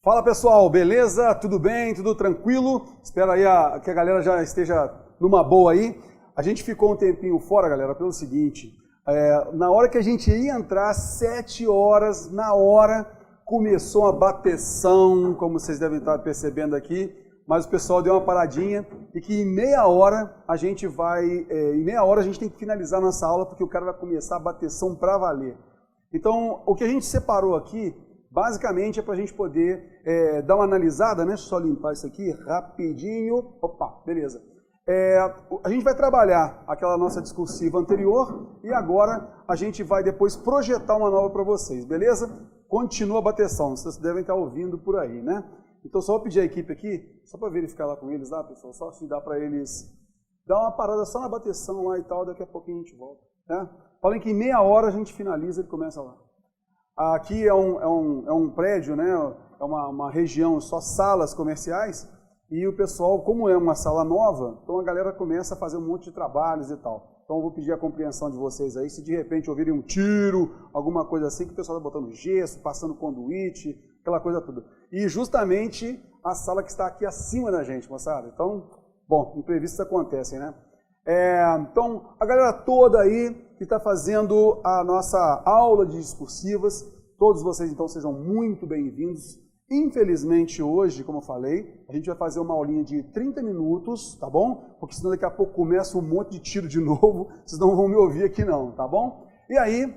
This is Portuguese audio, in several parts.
Fala pessoal, beleza? Tudo bem? Tudo tranquilo? Espero aí que a galera já esteja numa boa aí. A gente ficou um tempinho fora, galera, pelo seguinte, na hora que a gente ia entrar, 7 horas, na hora, começou uma bateção, como vocês devem estar percebendo aqui, mas o pessoal deu uma paradinha e que em meia hora a gente tem que finalizar nossa aula porque o cara vai começar a bateção pra valer. Então, o que a gente separou aqui, basicamente é para a gente poder dar uma analisada, né? Deixa eu só limpar isso aqui rapidinho. Opa, beleza. A gente vai trabalhar aquela nossa discursiva anterior e agora a gente vai depois projetar uma nova para vocês, beleza? Continua a bateção, vocês devem estar ouvindo por aí, né? Então só vou pedir a equipe aqui, só para verificar lá com eles, tá, pessoal? Só se dá para eles dar uma parada só na bateção lá e tal, daqui a pouquinho a gente volta, né? Falem que em meia hora a gente finaliza e começa lá. Aqui é um prédio, né? É uma região só salas comerciais e o pessoal, como é uma sala nova, então a galera começa a fazer um monte de trabalhos e tal. Então eu vou pedir a compreensão de vocês aí, se de repente ouvirem um tiro, alguma coisa assim, que o pessoal está botando gesso, passando conduíte, aquela coisa toda. E justamente a sala que está aqui acima da gente, moçada. Então, bom, imprevistos acontecem, né? Então, a galera toda aí que está fazendo a nossa aula de discursivas, todos vocês então sejam muito bem-vindos. Infelizmente hoje, como eu falei, a gente vai fazer uma aulinha de 30 minutos, tá bom? Porque senão daqui a pouco começa um monte de tiro de novo, vocês não vão me ouvir aqui não, tá bom? E aí,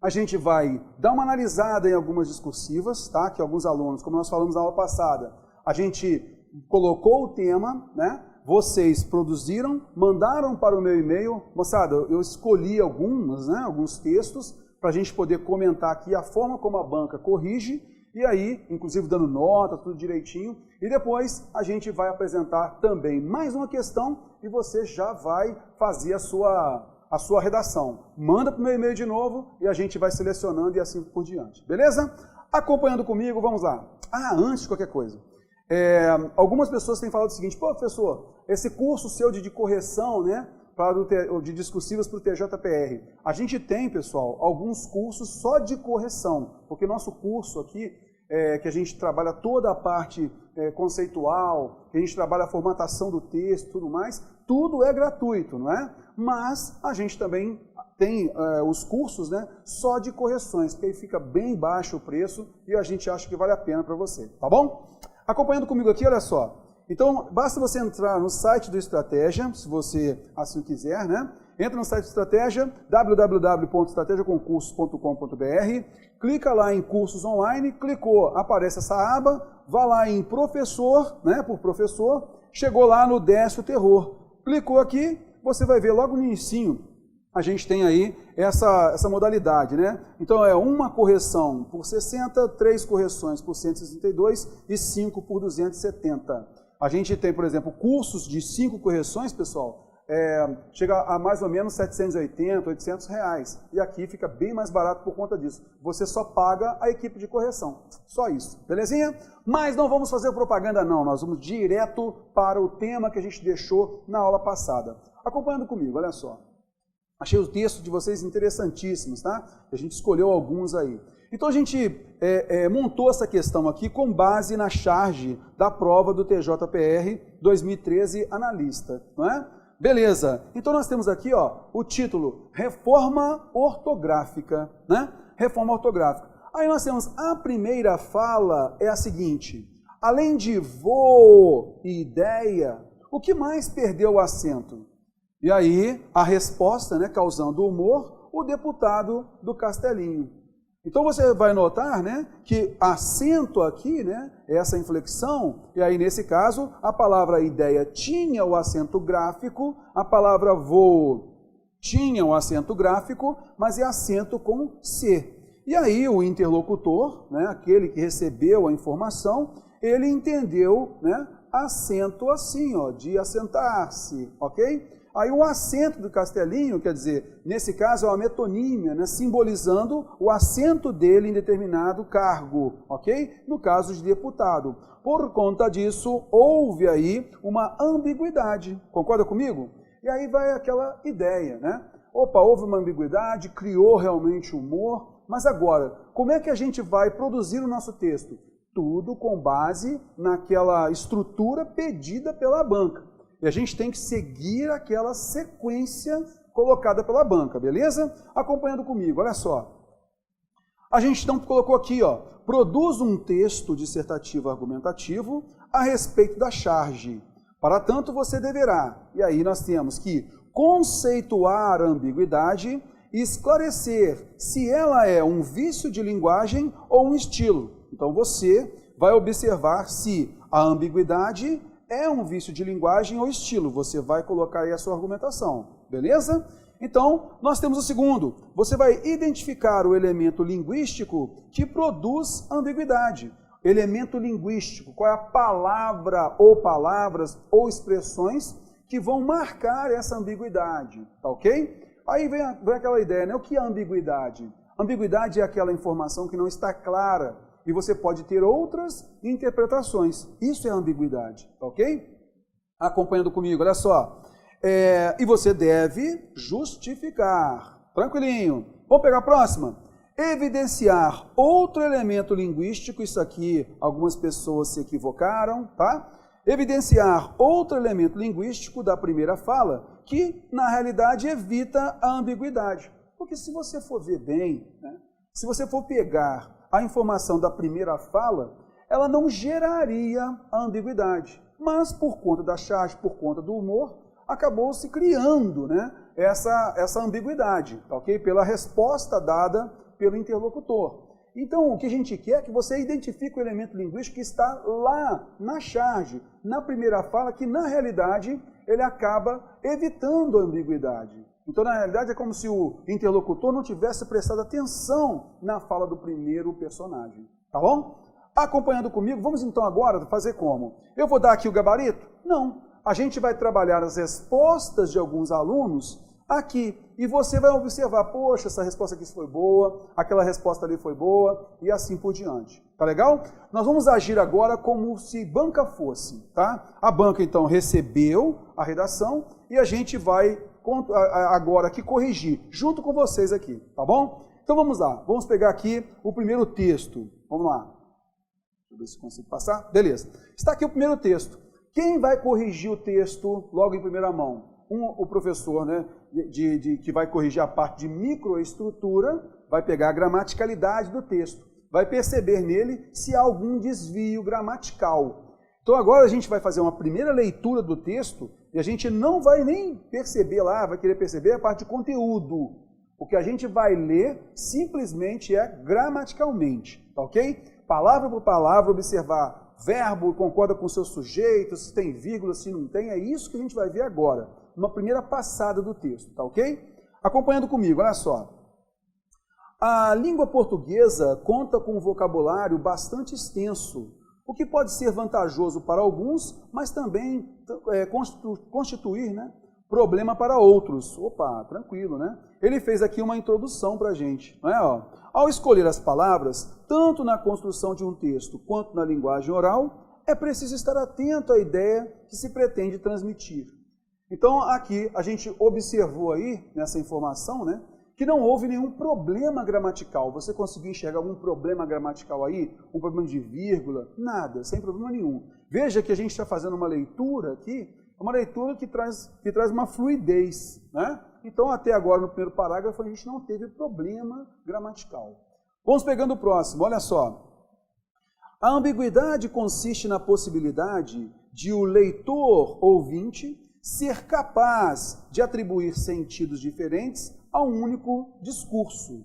a gente vai dar uma analisada em algumas discursivas, tá? Que alguns alunos, como nós falamos na aula passada, a gente colocou o tema, né? Vocês produziram, mandaram para o meu e-mail. Moçada, eu escolhi alguns textos para a gente poder comentar aqui a forma como a banca corrige e aí, inclusive dando nota, tudo direitinho. E depois a gente vai apresentar também mais uma questão e você já vai fazer a sua redação. Manda para o meu e-mail de novo e a gente vai selecionando e assim por diante. Beleza? Acompanhando comigo, vamos lá. Antes de qualquer coisa. Algumas pessoas têm falado o seguinte: pô, professor, esse curso seu de correção, né, de discursivas para o TJPR, a gente tem, pessoal, alguns cursos só de correção, porque nosso curso aqui, que a gente trabalha toda a parte conceitual, que a gente trabalha a formatação do texto e tudo mais, tudo é gratuito, não é? Mas a gente também tem os cursos, né, só de correções, que aí fica bem baixo o preço e a gente acha que vale a pena para você, tá bom? Acompanhando comigo aqui, olha só. Então, basta você entrar no site do Estratégia, se você assim quiser, né? Entra no site do Estratégia, www.estrategiaconcursos.com.br, clica lá em cursos online, clicou, aparece essa aba, vá lá em professor, né, por professor, chegou lá no Décio Terror. Clicou aqui, você vai ver logo no inicinho, a gente tem aí essa modalidade, né? Então é uma correção por 60, 3 correções por 162 e 5 por 270. A gente tem, por exemplo, cursos de 5 correções, pessoal, chega a mais ou menos 780, 800 reais. E aqui fica bem mais barato por conta disso. Você só paga a equipe de correção. Só isso, belezinha? Mas não vamos fazer propaganda não, nós vamos direto para o tema que a gente deixou na aula passada. Acompanhando comigo, olha só. Achei o texto de vocês interessantíssimos, tá? A gente escolheu alguns aí. Então a gente montou essa questão aqui com base na charge da prova do TJPR 2013 analista, não é? Beleza. Então nós temos aqui, ó, o título Reforma Ortográfica, né? Reforma Ortográfica. Aí nós temos a primeira fala é a seguinte: além de voo e ideia, o que mais perdeu o acento? E aí, a resposta, né, causando humor, o deputado do Castelinho. Então você vai notar, né, que acento aqui, né, essa inflexão, e aí nesse caso, a palavra ideia tinha o acento gráfico, a palavra voo tinha o acento gráfico, mas é acento com C. E aí o interlocutor, né, aquele que recebeu a informação, ele entendeu, né, acento assim, ó, de assentar-se, ok? Aí o acento do Castelinho, quer dizer, nesse caso é uma metonímia, né, simbolizando o assento dele em determinado cargo, ok? No caso de deputado. Por conta disso, houve aí uma ambiguidade, concorda comigo? E aí vai aquela ideia, né? Opa, houve uma ambiguidade, criou realmente humor, mas agora, como é que a gente vai produzir o nosso texto? Tudo com base naquela estrutura pedida pela banca. E a gente tem que seguir aquela sequência colocada pela banca, beleza? Acompanhando comigo, olha só. A gente então colocou aqui, ó, produz um texto dissertativo argumentativo a respeito da charge. Para tanto, você deverá, e aí nós temos que conceituar a ambiguidade e esclarecer se ela é um vício de linguagem ou um estilo. Então você vai observar se a ambiguidade é um vício de linguagem ou estilo. Você vai colocar aí a sua argumentação, beleza? Então, nós temos o segundo. Você vai identificar o elemento linguístico que produz ambiguidade. Elemento linguístico, qual é a palavra ou palavras ou expressões que vão marcar essa ambiguidade, tá ok? Aí vem aquela ideia, né? O que é ambiguidade? Ambiguidade é aquela informação que não está clara e você pode ter outras interpretações. Isso é ambiguidade, tá ok? Acompanhando comigo, olha só. E você deve justificar. Tranquilinho. Vamos pegar a próxima? Evidenciar outro elemento linguístico. Isso aqui, algumas pessoas se equivocaram, tá? Evidenciar outro elemento linguístico da primeira fala que, na realidade, evita a ambiguidade. Porque se você for ver bem, né, se você for pegar a informação da primeira fala, ela não geraria a ambiguidade. Mas, por conta da charge, por conta do humor, acabou se criando, né, essa ambiguidade, tá, ok? Pela resposta dada pelo interlocutor. Então, o que a gente quer é que você identifique o elemento linguístico que está lá na charge, na primeira fala, que na realidade ele acaba evitando a ambiguidade. Então, na realidade, é como se o interlocutor não tivesse prestado atenção na fala do primeiro personagem, tá bom? Acompanhando comigo, vamos então agora fazer como? Eu vou dar aqui o gabarito? Não. A gente vai trabalhar as respostas de alguns alunos aqui. E você vai observar, poxa, essa resposta aqui foi boa, aquela resposta ali foi boa, e assim por diante. Tá legal? Nós vamos agir agora como se banca fosse, tá? A banca, então, recebeu a redação e a gente vai agora aqui corrigir, junto com vocês aqui, tá bom? Então vamos lá, vamos pegar aqui o primeiro texto. Vamos lá. Deixa eu ver se consigo passar. Beleza. Está aqui o primeiro texto. Quem vai corrigir o texto logo em primeira mão? O professor, né, que vai corrigir a parte de microestrutura, vai pegar a gramaticalidade do texto, vai perceber nele se há algum desvio gramatical. Então agora a gente vai fazer uma primeira leitura do texto e a gente não vai nem perceber lá, vai querer perceber a parte de conteúdo. O que a gente vai ler simplesmente é gramaticalmente, tá ok? Palavra por palavra, observar verbo, concorda com o seu sujeito, se tem vírgula, se não tem, é isso que a gente vai ver agora, numa primeira passada do texto, tá ok? Acompanhando comigo, olha só. A língua portuguesa conta com um vocabulário bastante extenso, o que pode ser vantajoso para alguns, mas também constituir, né, problema para outros. Opa, tranquilo, né? Ele fez aqui uma introdução para a gente, não é? Ó, ao escolher as palavras, tanto na construção de um texto quanto na linguagem oral, é preciso estar atento à ideia que se pretende transmitir. Então, aqui a gente observou aí, nessa informação, né, que não houve nenhum problema gramatical. Você conseguiu enxergar algum problema gramatical aí? Um problema de vírgula? Nada, sem problema nenhum. Veja que a gente está fazendo uma leitura aqui, uma leitura que traz uma fluidez, né? Então, até agora, no primeiro parágrafo, a gente não teve problema gramatical. Vamos pegando o próximo, olha só. A ambiguidade consiste na possibilidade de o leitor ouvinte ser capaz de atribuir sentidos diferentes a um único discurso.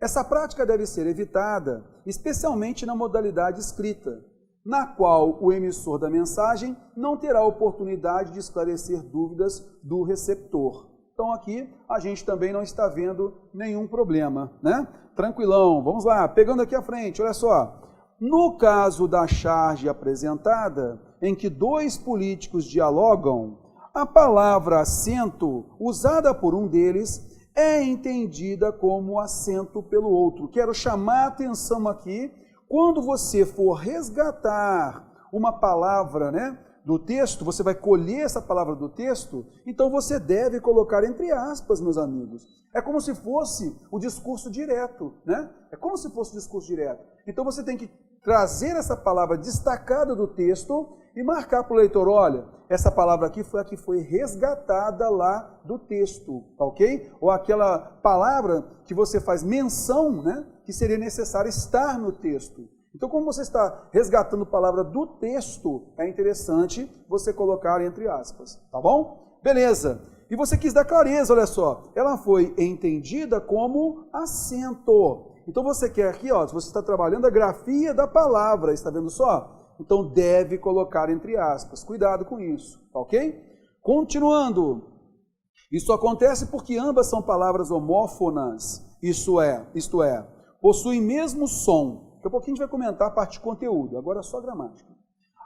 Essa prática deve ser evitada, especialmente na modalidade escrita, na qual o emissor da mensagem não terá oportunidade de esclarecer dúvidas do receptor. Então aqui a gente também não está vendo nenhum problema, né? Tranquilão, vamos lá, pegando aqui à frente, olha só. No caso da charge apresentada, em que dois políticos dialogam, a palavra assento, usada por um deles, é entendida como assento pelo outro. Quero chamar a atenção aqui, quando você for resgatar uma palavra, né, do texto, você vai colher essa palavra do texto, então você deve colocar entre aspas, meus amigos. É como se fosse o discurso direto, né? É como se fosse o discurso direto. Então você tem que trazer essa palavra destacada do texto e marcar para o leitor, olha, essa palavra aqui foi a que foi resgatada lá do texto, tá ok? Ou aquela palavra que você faz menção, né, que seria necessário estar no texto. Então, como você está resgatando palavra do texto, é interessante você colocar entre aspas, tá bom? Beleza. E você quis dar clareza, olha só, ela foi entendida como acento. Então você quer aqui, ó, se você está trabalhando a grafia da palavra, está vendo só? Então deve colocar entre aspas. Cuidado com isso, ok? Continuando. Isso acontece porque ambas são palavras homófonas, isto é, possuem mesmo som. Daqui a pouquinho a gente vai comentar a parte de conteúdo, agora só gramática.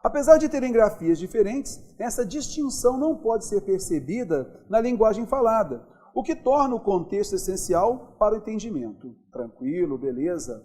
Apesar de terem grafias diferentes, essa distinção não pode ser percebida na linguagem falada, o que torna o contexto essencial para o entendimento. Tranquilo, beleza?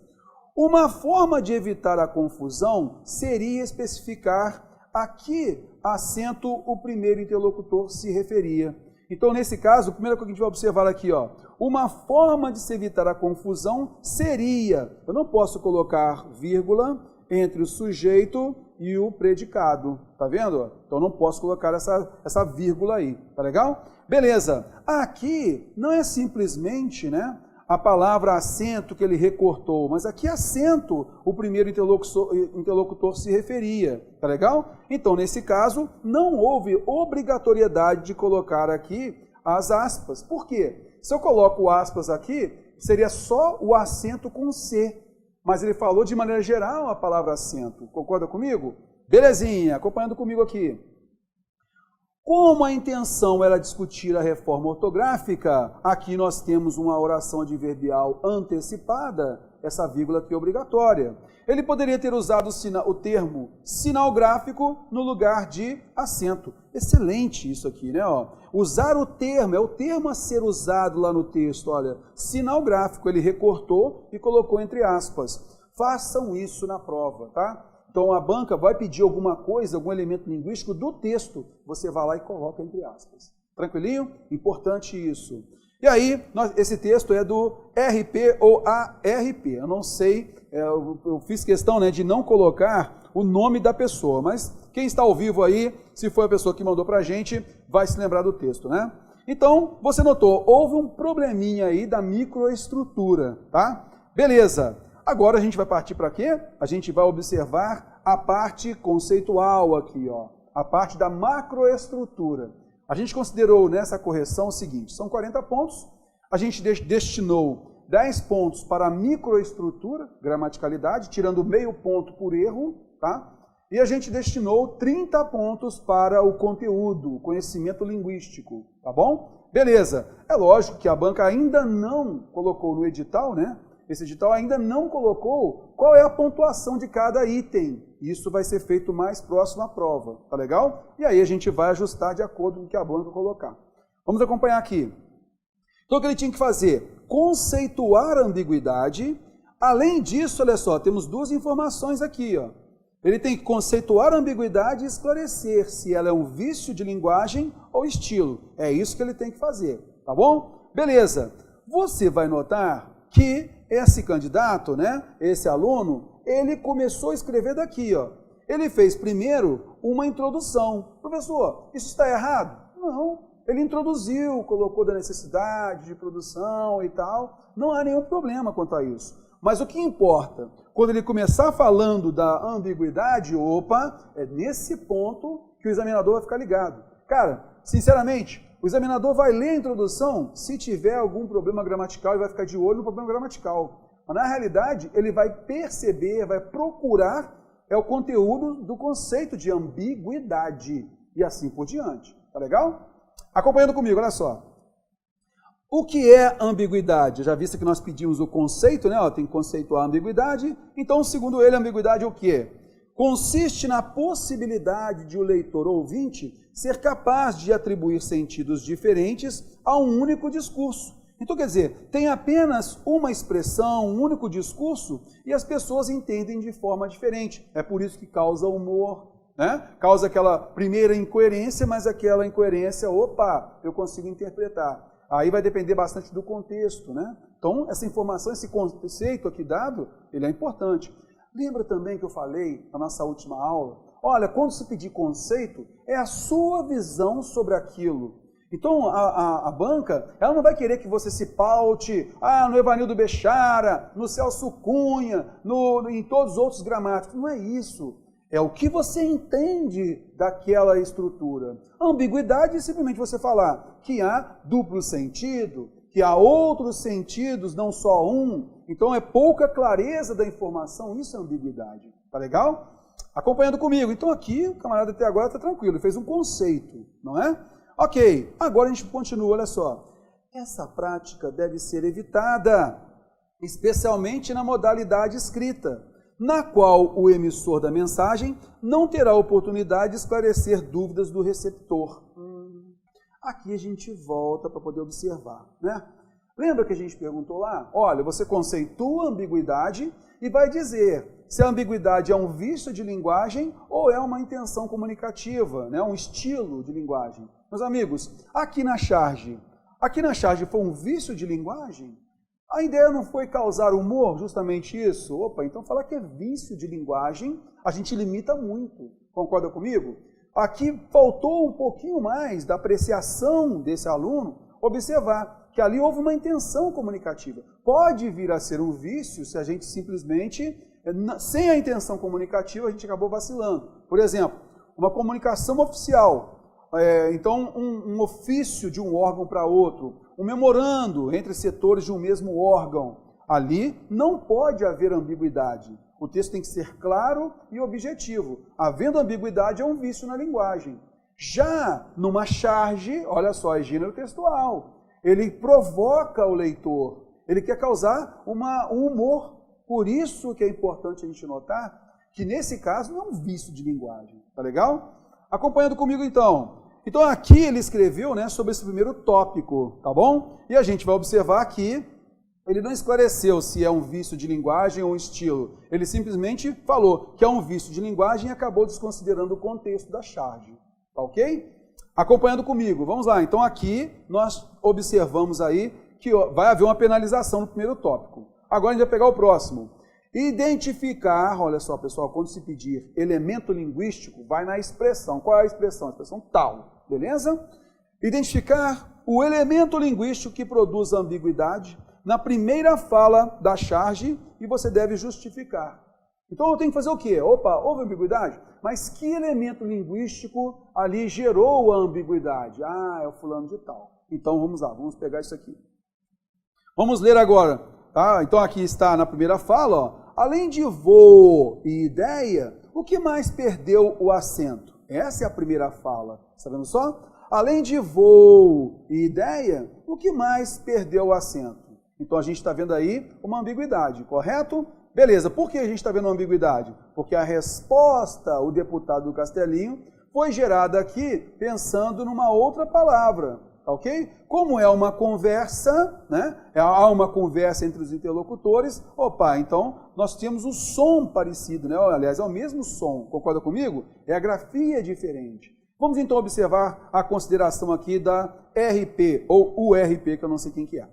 Uma forma de evitar a confusão seria especificar a que acento o primeiro interlocutor se referia. Então, nesse caso, a primeira coisa que a gente vai observar aqui, ó, uma forma de se evitar a confusão seria, eu não posso colocar vírgula entre o sujeito e o predicado, tá vendo? Então não posso colocar essa vírgula aí, tá legal? Beleza, aqui não é simplesmente, né, a palavra acento que ele recortou, mas aqui acento o primeiro interlocutor se referia, tá legal? Então nesse caso não houve obrigatoriedade de colocar aqui as aspas, por quê? Se eu coloco aspas aqui, seria só o acento com C, mas ele falou de maneira geral a palavra acento. Concorda comigo? Belezinha, acompanhando comigo aqui. Como a intenção era discutir a reforma ortográfica, aqui nós temos uma oração adverbial antecipada, essa vírgula aqui é obrigatória. Ele poderia ter usado o termo sinal gráfico no lugar de acento. Excelente isso aqui, né? Ó, usar o termo, é o termo a ser usado lá no texto, olha, sinal gráfico, ele recortou e colocou entre aspas. Façam isso na prova, tá? Então a banca vai pedir alguma coisa, algum elemento linguístico do texto, você vai lá e coloca entre aspas. Tranquilinho? Importante isso. E aí, esse texto é do RP ou ARP, eu não sei, eu fiz questão, né, de não colocar o nome da pessoa, mas quem está ao vivo aí, se foi a pessoa que mandou para a gente, vai se lembrar do texto, né? Então, você notou, houve um probleminha aí da microestrutura, tá? Beleza, agora a gente vai partir para quê? A gente vai observar a parte conceitual aqui, ó, a parte da macroestrutura. A gente considerou nessa correção o seguinte, são 40 pontos, a gente destinou 10 pontos para a microestrutura, gramaticalidade, tirando meio ponto por erro, tá? E a gente destinou 30 pontos para o conteúdo, o conhecimento linguístico, tá bom? Beleza, é lógico que a banca ainda não colocou no edital, né? Esse edital ainda não colocou qual é a pontuação de cada item. Isso vai ser feito mais próximo à prova, tá legal? E aí a gente vai ajustar de acordo com o que a banca colocar. Vamos acompanhar aqui. Então o que ele tinha que fazer? Conceituar a ambiguidade. Além disso, olha só, temos duas informações aqui, ó. Ele tem que conceituar a ambiguidade e esclarecer se ela é um vício de linguagem ou estilo. É isso que ele tem que fazer, tá bom? Beleza. Você vai notar que esse candidato, né, esse aluno, ele começou a escrever daqui, ó. Ele fez primeiro uma introdução. Professor, isso está errado? Não. Ele introduziu, colocou da necessidade de produção e tal. Não há nenhum problema quanto a isso. Mas o que importa, quando ele começar falando da ambiguidade, opa, é nesse ponto que o examinador vai ficar ligado. Cara, sinceramente, o examinador vai ler a introdução, se tiver algum problema gramatical, ele vai ficar de olho no problema gramatical. Mas na realidade, ele vai perceber, vai procurar o conteúdo do conceito de ambiguidade e assim por diante. Tá legal? Acompanhando comigo, olha só. O que é ambiguidade? Já visto que nós pedimos o conceito, né? Ó, tem que conceituar a ambiguidade. Então, segundo ele, a ambiguidade é o quê? Consiste na possibilidade de o leitor ouvinte ser capaz de atribuir sentidos diferentes a um único discurso. Então, quer dizer, tem apenas uma expressão, um único discurso, e as pessoas entendem de forma diferente. É por isso que causa humor, né? Causa aquela primeira incoerência, mas aquela incoerência, opa, eu consigo interpretar. Aí vai depender bastante do contexto, né? Então, essa informação, esse conceito aqui dado, ele é importante. Lembra também que eu falei na nossa última aula? Olha, quando se pedir conceito, é a sua visão sobre aquilo. Então, a banca, ela não vai querer que você se paute no Evanildo Bechara, no Celso Cunha, em todos os outros gramáticos. Não é isso. É o que você entende daquela estrutura. A ambiguidade é simplesmente você falar que há duplo sentido, que há outros sentidos, não só um. Então, é pouca clareza da informação. Isso é ambiguidade. Tá legal? Acompanhando comigo. Então, aqui, o camarada até agora está tranquilo. Ele fez um conceito, não é? Ok, agora a gente continua, olha só. Essa prática deve ser evitada, especialmente na modalidade escrita, na qual o emissor da mensagem não terá oportunidade de esclarecer dúvidas do receptor. Aqui a gente volta para poder observar, né? Lembra que a gente perguntou lá? Olha, você conceitua a ambiguidade e vai dizer se a ambiguidade é um vício de linguagem ou é uma intenção comunicativa, né? Um estilo de linguagem. Meus amigos, aqui na charge foi um vício de linguagem? A ideia não foi causar humor, justamente isso? Opa, então falar que é vício de linguagem, a gente limita muito. Concorda comigo? Aqui faltou um pouquinho mais da apreciação desse aluno observar que ali houve uma intenção comunicativa. Pode vir a ser um vício se a gente simplesmente, sem a intenção comunicativa, a gente acabou vacilando. Por exemplo, uma comunicação oficial. Então, um ofício de um órgão para outro, um memorando entre setores de um mesmo órgão. Ali não pode haver ambiguidade. O texto tem que ser claro e objetivo. Havendo ambiguidade, é um vício na linguagem. Já numa charge, olha só, é gênero textual. Ele provoca o leitor. Ele quer causar um humor. Por isso que é importante a gente notar que, nesse caso, não é um vício de linguagem. Tá legal? Acompanhando comigo, então. Então, aqui ele escreveu, né, sobre esse primeiro tópico, tá bom? E a gente vai observar que ele não esclareceu se é um vício de linguagem ou um estilo. Ele simplesmente falou que é um vício de linguagem e acabou desconsiderando o contexto da charge. Tá ok? Acompanhando comigo, vamos lá. Então, aqui nós observamos aí que vai haver uma penalização no primeiro tópico. Agora a gente vai pegar o próximo. Identificar, olha só pessoal, quando se pedir elemento linguístico, vai na expressão. Qual é a expressão? A expressão tal, beleza? Identificar o elemento linguístico que produz a ambiguidade na primeira fala da charge e você deve justificar. Então eu tenho que fazer o quê? Opa, houve ambiguidade? Mas que elemento linguístico ali gerou a ambiguidade? Ah, é o fulano de tal. Então vamos lá, vamos pegar isso aqui. Vamos ler agora. Tá? Então aqui está na primeira fala, ó, além de voo e ideia, o que mais perdeu o acento? Essa é a primeira fala, está vendo só? Além de voo e ideia, o que mais perdeu o acento? Então a gente está vendo aí uma ambiguidade, correto? Beleza, por que a gente está vendo uma ambiguidade? Porque a resposta, o deputado do Castelinho, foi gerada aqui pensando numa outra palavra. Ok? Como é uma conversa, né? Há uma conversa entre os interlocutores, opa, então nós temos um som parecido, né? Aliás, é o mesmo som, concorda comigo? É a grafia diferente. Vamos então observar a consideração aqui da RP, ou URP, que eu não sei quem que é.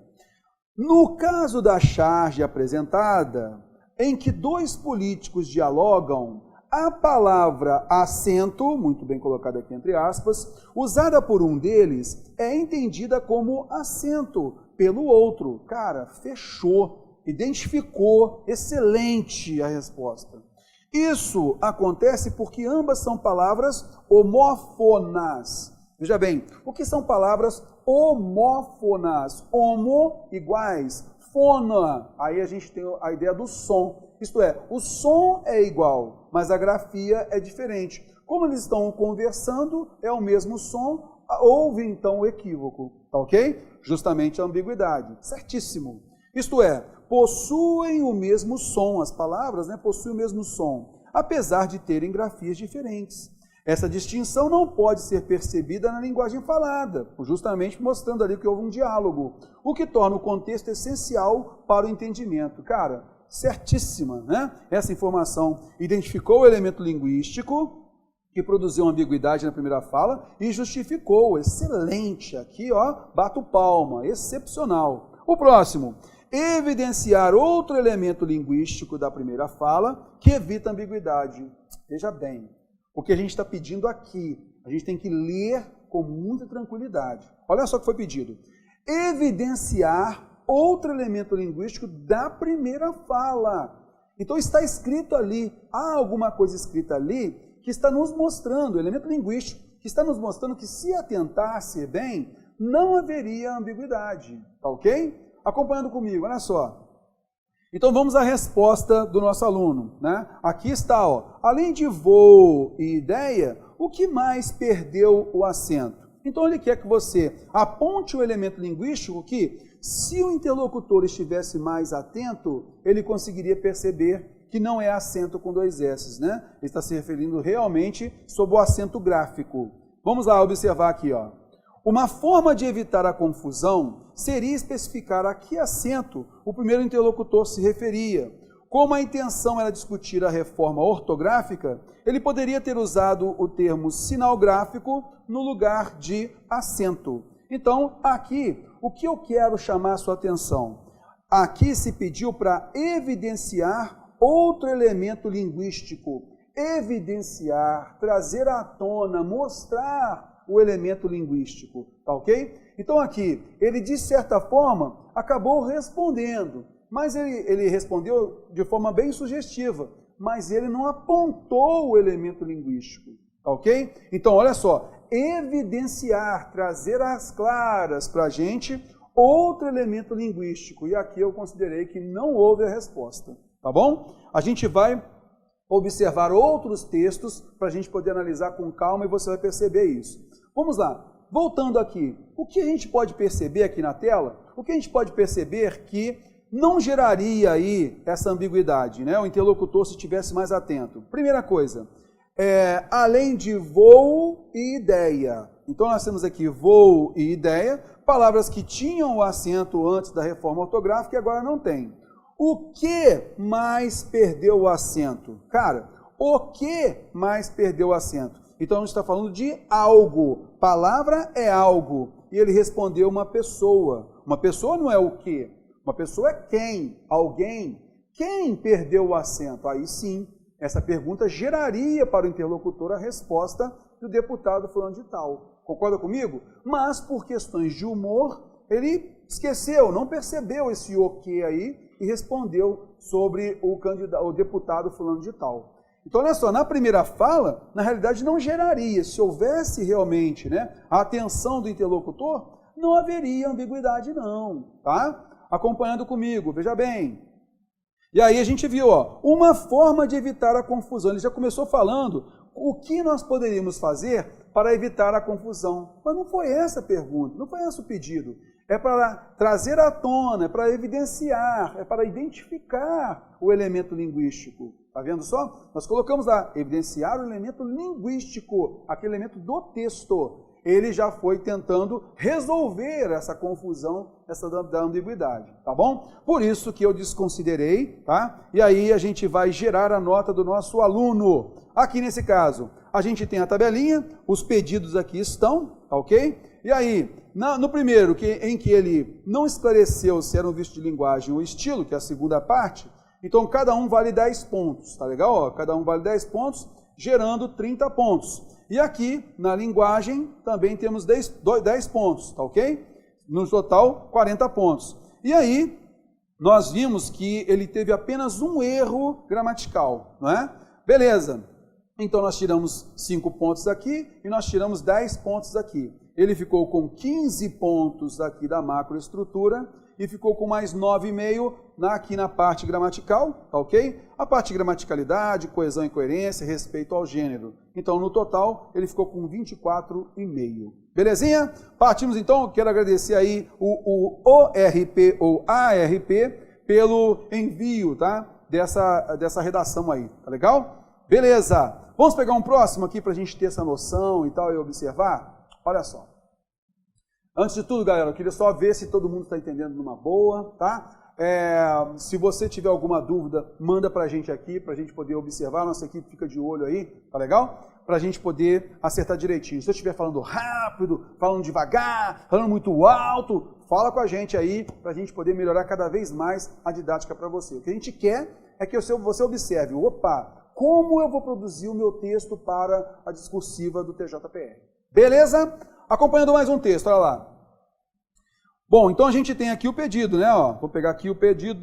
No caso da charge apresentada, em que dois políticos dialogam, a palavra acento, muito bem colocada aqui entre aspas, usada por um deles, é entendida como acento pelo outro. Cara, fechou, identificou, excelente a resposta. Isso acontece porque ambas são palavras homófonas. Veja bem, o que são palavras homófonas? Homo iguais, fona, aí a gente tem a ideia do som. Isto é, o som é igual, mas a grafia é diferente. Como eles estão conversando, é o mesmo som, houve então o equívoco, tá ok? Justamente a ambiguidade, certíssimo. Isto é, possuem o mesmo som, as palavras, né, possuem o mesmo som, apesar de terem grafias diferentes. Essa distinção não pode ser percebida na linguagem falada, justamente mostrando ali que houve um diálogo, o que torna o contexto essencial para o entendimento. Cara, certíssima, né? Essa informação identificou o elemento linguístico que produziu uma ambiguidade na primeira fala e justificou. Excelente! Aqui, ó, bato palma, excepcional. O próximo. evidenciar outro elemento linguístico da primeira fala que evita ambiguidade. Veja bem, o que a gente está pedindo aqui, a gente tem que ler com muita tranquilidade. Olha só o que foi pedido. Evidenciar outro elemento linguístico da primeira fala. Então está escrito ali, há alguma coisa escrita ali que está nos mostrando, elemento linguístico, que está nos mostrando que se atentasse bem, não haveria ambiguidade, tá ok? Acompanhando comigo, olha só. Então vamos à resposta do nosso aluno, né? Aqui está, ó, além de voo e ideia, o que mais perdeu o acento? Então ele quer que você aponte o elemento linguístico que, se o interlocutor estivesse mais atento, ele conseguiria perceber que não é acento com dois S, né? Ele está se referindo realmente sobre o acento gráfico. Vamos lá observar aqui, ó. Uma forma de evitar a confusão seria especificar a que acento o primeiro interlocutor se referia. Como a intenção era discutir a reforma ortográfica, ele poderia ter usado o termo sinal gráfico no lugar de acento. Então, aqui, o que eu quero chamar a sua atenção? Aqui se pediu para evidenciar outro elemento linguístico. Evidenciar, trazer à tona, mostrar o elemento linguístico, tá ok? Então aqui, ele de certa forma acabou respondendo, mas ele respondeu de forma bem sugestiva, mas ele não apontou o elemento linguístico, tá ok? Então olha só, evidenciar, trazer às claras para a gente outro elemento linguístico, e aqui eu considerei que não houve a resposta, tá bom? A gente vai observar outros textos para a gente poder analisar com calma e você vai perceber isso. Vamos lá, voltando aqui, o que a gente pode perceber aqui na tela? O que a gente pode perceber que não geraria aí essa ambiguidade, né? O interlocutor se estivesse mais atento. Primeira coisa, além de voo e ideia. Então nós temos aqui voo e ideia, palavras que tinham o acento antes da reforma ortográfica e agora não tem. O que mais perdeu o acento? Cara, o que mais perdeu o acento? Então, a gente está falando de algo. Palavra é algo. E ele respondeu uma pessoa. Uma pessoa não é o quê? Uma pessoa é quem? Alguém. Quem perdeu o acento? Aí sim, essa pergunta geraria para o interlocutor a resposta do deputado fulano de tal. Concorda comigo? Mas, por questões de humor, ele esqueceu, não percebeu esse o quê aí e respondeu sobre o deputado fulano de tal. Então, olha só, na primeira fala, na realidade não geraria, se houvesse realmente, né, a atenção do interlocutor, não haveria ambiguidade não, tá? Acompanhando comigo, veja bem. E aí a gente viu, ó, uma forma de evitar a confusão. Ele já começou falando o que nós poderíamos fazer para evitar a confusão. Mas não foi essa a pergunta, não foi esse o pedido. É para trazer à tona, é para evidenciar, é para identificar o elemento linguístico. Está vendo só? Nós colocamos lá, evidenciar o elemento linguístico, aquele elemento do texto. Ele já foi tentando resolver essa confusão, essa da ambiguidade, tá bom? Por isso que eu desconsiderei, tá? E aí a gente vai gerar a nota do nosso aluno. Aqui nesse caso, a gente tem a tabelinha, os pedidos aqui estão, tá ok? E aí, no primeiro, em que ele não esclareceu se era um vício de linguagem ou estilo, que é a segunda parte, então cada um vale 10 pontos, tá legal? Ó, cada um vale 10 pontos, gerando 30 pontos. E aqui, na linguagem, também temos 10 pontos, tá ok? No total, 40 pontos. E aí, nós vimos que ele teve apenas um erro gramatical, não é? Beleza. Então, nós tiramos 5 pontos aqui e nós tiramos 10 pontos aqui. Ele ficou com 15 pontos aqui da macroestrutura e ficou com mais 9,5 aqui na parte gramatical, tá ok? A parte de gramaticalidade, coesão e coerência, respeito ao gênero. Então, no total, ele ficou com 24,5. Belezinha? Partimos então, quero agradecer aí o ORP ou ARP pelo envio, tá? Dessa redação aí, tá legal? Beleza! Vamos pegar um próximo aqui para a gente ter essa noção e tal e observar? Olha só. Antes de tudo, galera, eu queria só ver se todo mundo está entendendo numa boa, tá? Se você tiver alguma dúvida, manda para a gente aqui, para a gente poder observar. Nossa equipe fica de olho aí, tá legal? Para a gente poder acertar direitinho. Se eu estiver falando rápido, falando devagar, falando muito alto, fala com a gente aí, para a gente poder melhorar cada vez mais a didática para você. O que a gente quer é que você observe, opa, como eu vou produzir o meu texto para a discursiva do TJPR. Beleza? Acompanhando mais um texto, olha lá. Bom, então a gente tem aqui o pedido, né? Ó, vou pegar aqui o pedido,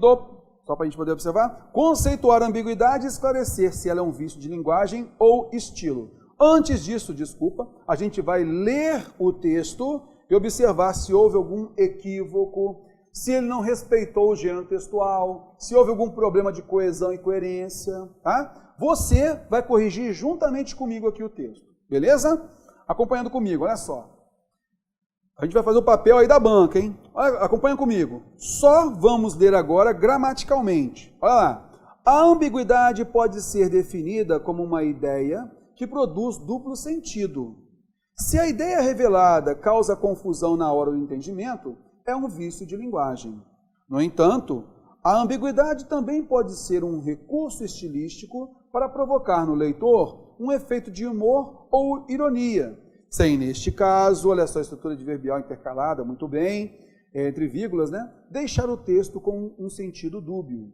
só para a gente poder observar. Conceituar a ambiguidade e esclarecer se ela é um vício de linguagem ou estilo. Antes disso, desculpa, a gente vai ler o texto e observar se houve algum equívoco, se ele não respeitou o gênero textual, se houve algum problema de coesão e coerência, tá? Você vai corrigir juntamente comigo aqui o texto, beleza? Acompanhando comigo, olha só. A gente vai fazer o papel aí da banca, hein? Olha, acompanha comigo. Só vamos ler agora gramaticalmente. Olha lá. A ambiguidade pode ser definida como uma ideia que produz duplo sentido. Se a ideia revelada causa confusão na hora do entendimento, é um vício de linguagem. No entanto, a ambiguidade também pode ser um recurso estilístico para provocar no leitor um efeito de humor ou ironia, sem, neste caso, olha só a estrutura de verbial intercalada, muito bem, entre vírgulas, né? Deixar o texto com um sentido dúbio.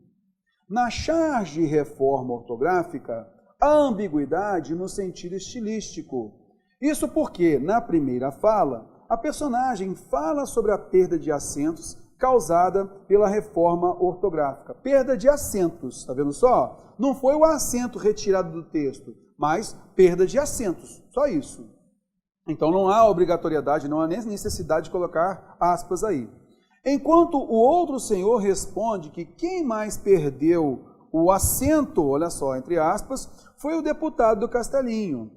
Na charge reforma ortográfica, a ambiguidade no sentido estilístico. Isso porque, na primeira fala, a personagem fala sobre a perda de acentos causada pela reforma ortográfica. Perda de acentos, está vendo só? Não foi o acento retirado do texto, mas perda de acentos, só isso. Então não há obrigatoriedade, não há nem necessidade de colocar aspas aí. Enquanto o outro senhor responde que quem mais perdeu o acento, olha só, entre aspas, foi o deputado do Castelinho.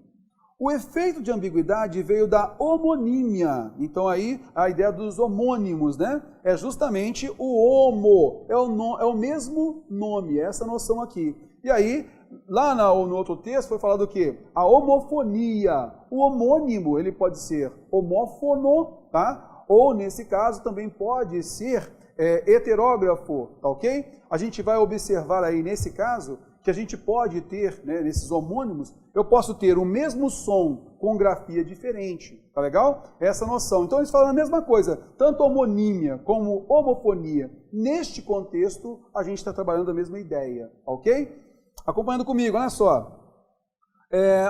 O efeito de ambiguidade veio da homonímia. Então aí a ideia dos homônimos, né? É justamente o homo, é o mesmo nome, essa noção aqui. E aí, lá no outro texto foi falado o quê? A homofonia. O homônimo, ele pode ser homófono, tá? Ou, nesse caso, também pode ser heterógrafo, tá ok? A gente vai observar aí, nesse caso, que a gente pode ter, né, nesses homônimos, eu posso ter o mesmo som com grafia diferente, tá legal? Essa noção. Então, eles falam a mesma coisa, tanto homonímia como homofonia. Neste contexto, a gente está trabalhando a mesma ideia, ok? Acompanhando comigo, olha só.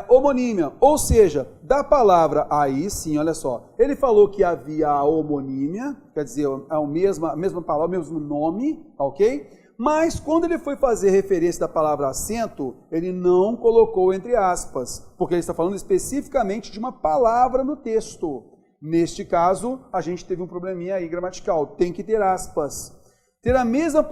Homonímia, ou seja, da palavra aí sim, olha só, ele falou que havia a homonímia, quer dizer, a mesma palavra, o mesmo nome, ok? Mas quando ele foi fazer referência da palavra acento, ele não colocou entre aspas, porque ele está falando especificamente de uma palavra no texto. Neste caso, a gente teve um probleminha aí gramatical, tem que ter aspas. Ter a mesma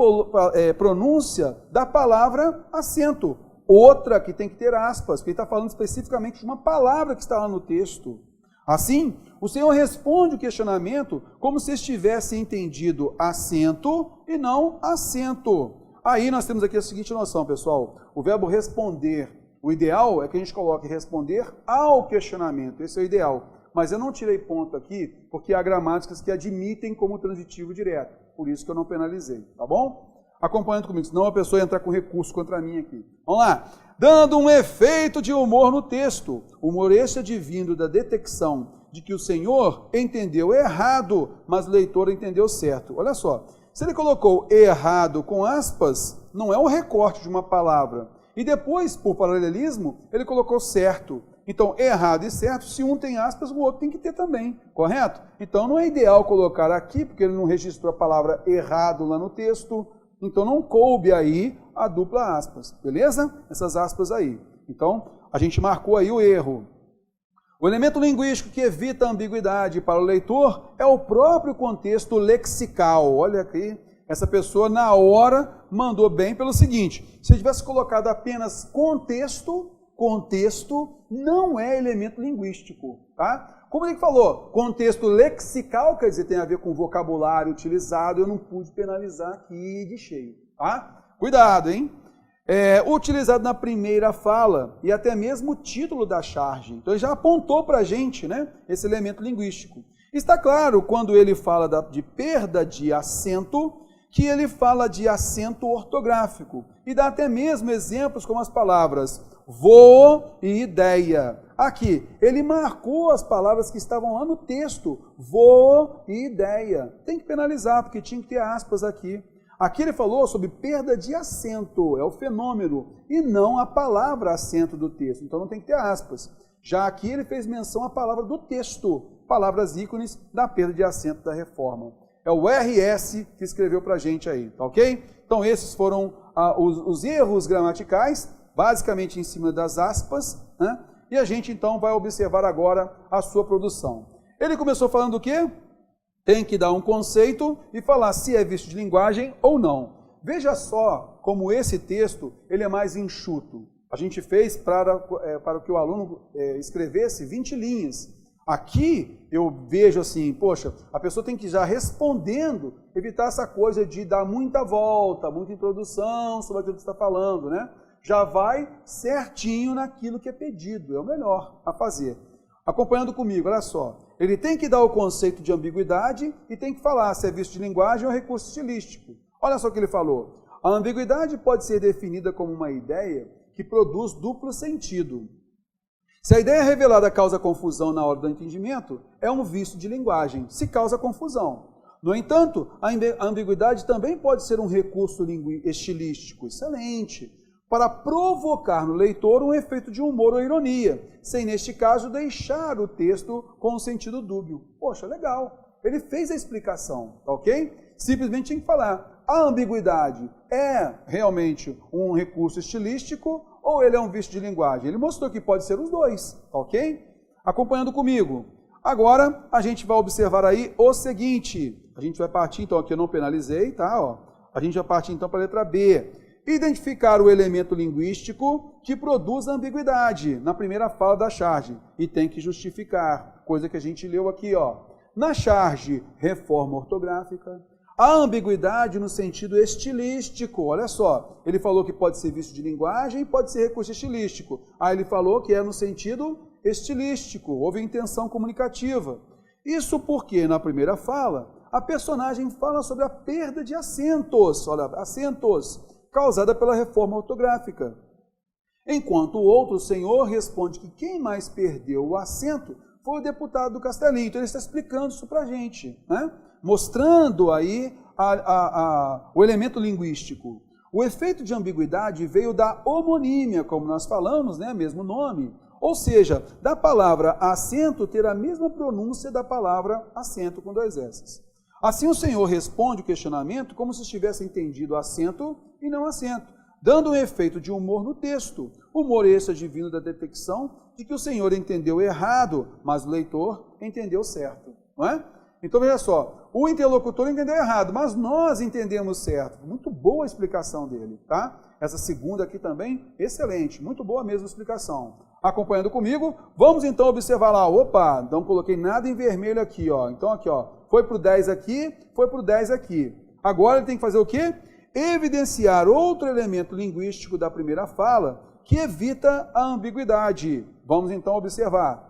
pronúncia da palavra acento. Outra que tem que ter aspas, porque ele está falando especificamente de uma palavra que está lá no texto. Assim, o Senhor responde o questionamento como se estivesse entendido acento e não acento. Aí nós temos aqui a seguinte noção, pessoal. O verbo responder, o ideal é que a gente coloque responder ao questionamento. Esse é o ideal. Mas eu não tirei ponto aqui, porque há gramáticas que admitem como transitivo direto. Por isso que eu não penalizei, tá bom? Acompanhando comigo, senão a pessoa entra com recurso contra mim aqui. Vamos lá. Dando um efeito de humor no texto. O humor este advindo da detecção de que o Senhor entendeu errado, mas o leitor entendeu certo. Olha só, se ele colocou errado com aspas, não é um recorte de uma palavra. E depois, por paralelismo, ele colocou certo. Então, errado e certo, se um tem aspas, o outro tem que ter também, correto? Então, não é ideal colocar aqui, porque ele não registrou a palavra errado lá no texto, então não coube aí a dupla aspas, beleza? Essas aspas aí. Então, a gente marcou aí o erro. O elemento linguístico que evita a ambiguidade para o leitor é o próprio contexto lexical. Olha aqui, essa pessoa na hora mandou bem pelo seguinte, se tivesse colocado apenas contexto não é elemento linguístico, tá? Como ele falou, contexto lexical, quer dizer, tem a ver com vocabulário utilizado, eu não pude penalizar aqui de cheio, tá? Cuidado, hein? Utilizado na primeira fala e até mesmo o título da charge. Então ele já apontou para a gente, né, esse elemento linguístico. Está claro quando ele fala de perda de acento, que ele fala de acento ortográfico e dá até mesmo exemplos como as palavras voo e ideia. Aqui, ele marcou as palavras que estavam lá no texto, voo e ideia. Tem que penalizar, porque tinha que ter aspas aqui. Aqui ele falou sobre perda de acento, é o fenômeno, e não a palavra acento do texto, então não tem que ter aspas. Já aqui ele fez menção à palavra do texto, palavras ícones da perda de acento da reforma. É o RS que escreveu para a gente aí, tá ok? Então esses foram os erros gramaticais, basicamente em cima das aspas, né? E a gente então vai observar agora a sua produção. Ele começou falando do quê? Tem que dar um conceito e falar se é vício de linguagem ou não. Veja só como esse texto ele é mais enxuto. A gente fez para que o aluno escrevesse 20 linhas. Aqui eu vejo assim, poxa, a pessoa tem que já respondendo, evitar essa coisa de dar muita volta, muita introdução sobre aquilo que está falando, né? Já vai certinho naquilo que é pedido, é o melhor a fazer. Acompanhando comigo, olha só. Ele tem que dar o conceito de ambiguidade e tem que falar se é vício de linguagem ou recurso estilístico. Olha só o que ele falou. A ambiguidade pode ser definida como uma ideia que produz duplo sentido. Se a ideia revelada causa confusão na hora do entendimento, é um vício de linguagem, se causa confusão. No entanto, a ambiguidade também pode ser um recurso estilístico, excelente, para provocar no leitor um efeito de humor ou ironia, sem, neste caso, deixar o texto com um sentido dúbio. Poxa, legal, ele fez a explicação, tá ok? Simplesmente tinha que falar, a ambiguidade é realmente um recurso estilístico ou ele é um vício de linguagem? Ele mostrou que pode ser os dois, tá ok? Acompanhando comigo. Agora, a gente vai observar aí o seguinte, a gente vai partir, então, aqui eu não penalizei, tá? Ó, a gente vai partir, então, para a letra B. Identificar o elemento linguístico que produz a ambiguidade na primeira fala da charge e tem que justificar, coisa que a gente leu aqui, ó. Na charge, reforma ortográfica, a ambiguidade no sentido estilístico, olha só, ele falou que pode ser vício de linguagem e pode ser recurso estilístico. Aí ele falou que é no sentido estilístico, houve intenção comunicativa. Isso porque na primeira fala, a personagem fala sobre a perda de acentos, olha, acentos, causada pela reforma ortográfica. Enquanto o outro senhor responde que quem mais perdeu o acento foi o deputado do Castelinho. Então ele está explicando isso para a gente, né? Mostrando aí o elemento linguístico. O efeito de ambiguidade veio da homonímia, como nós falamos, né? Mesmo nome. Ou seja, da palavra acento ter a mesma pronúncia da palavra acento com dois S. Assim o senhor responde o questionamento como se tivesse entendido acento e não acento, dando um efeito de humor no texto. Humor esse advindo da detecção de que o senhor entendeu errado, mas o leitor entendeu certo, não é? Então veja só, o interlocutor entendeu errado, mas nós entendemos certo. Muito boa a explicação dele, tá? Essa segunda aqui também, excelente, muito boa mesmo a explicação. Acompanhando comigo, vamos então observar lá, opa, não coloquei nada em vermelho aqui, ó. Então aqui, ó, foi para o 10 aqui, foi para o 10 aqui. Agora ele tem que fazer o quê? Evidenciar outro elemento linguístico da primeira fala que evita a ambiguidade. Vamos então observar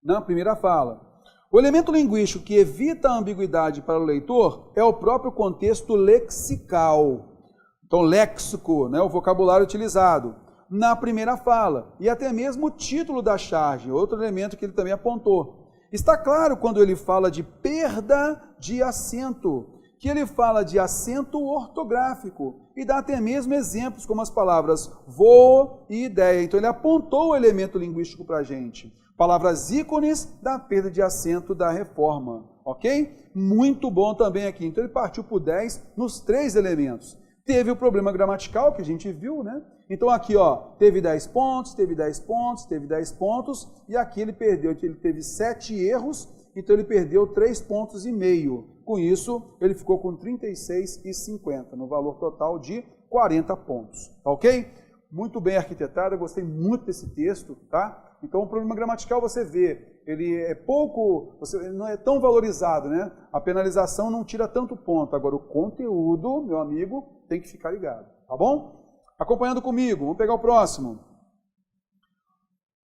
na primeira fala. O elemento linguístico que evita a ambiguidade para o leitor é o próprio contexto lexical. Então, léxico, né, o vocabulário utilizado na primeira fala e até mesmo o título da charge, outro elemento que ele também apontou. Está claro quando ele fala de perda de acento, que ele fala de acento ortográfico e dá até mesmo exemplos como as palavras voo e ideia. Então ele apontou o elemento linguístico para a gente. Palavras ícones da perda de acento da reforma, ok? Muito bom também aqui. Então ele partiu para o 10 nos 3 elementos. Teve o problema gramatical que a gente viu, né? Então aqui, ó, teve 10 pontos, teve 10 pontos, teve 10 pontos e aqui ele perdeu, ele teve 7 erros, então ele perdeu 3,5 pontos. Com isso, ele ficou com 36,50, no valor total de 40 pontos, tá ok? Muito bem arquitetado, eu gostei muito desse texto, tá? Então o problema gramatical você vê, ele é pouco, ele não é tão valorizado, né? A penalização não tira tanto ponto, agora o conteúdo, meu amigo, tem que ficar ligado, tá bom? Acompanhando comigo, vamos pegar o próximo.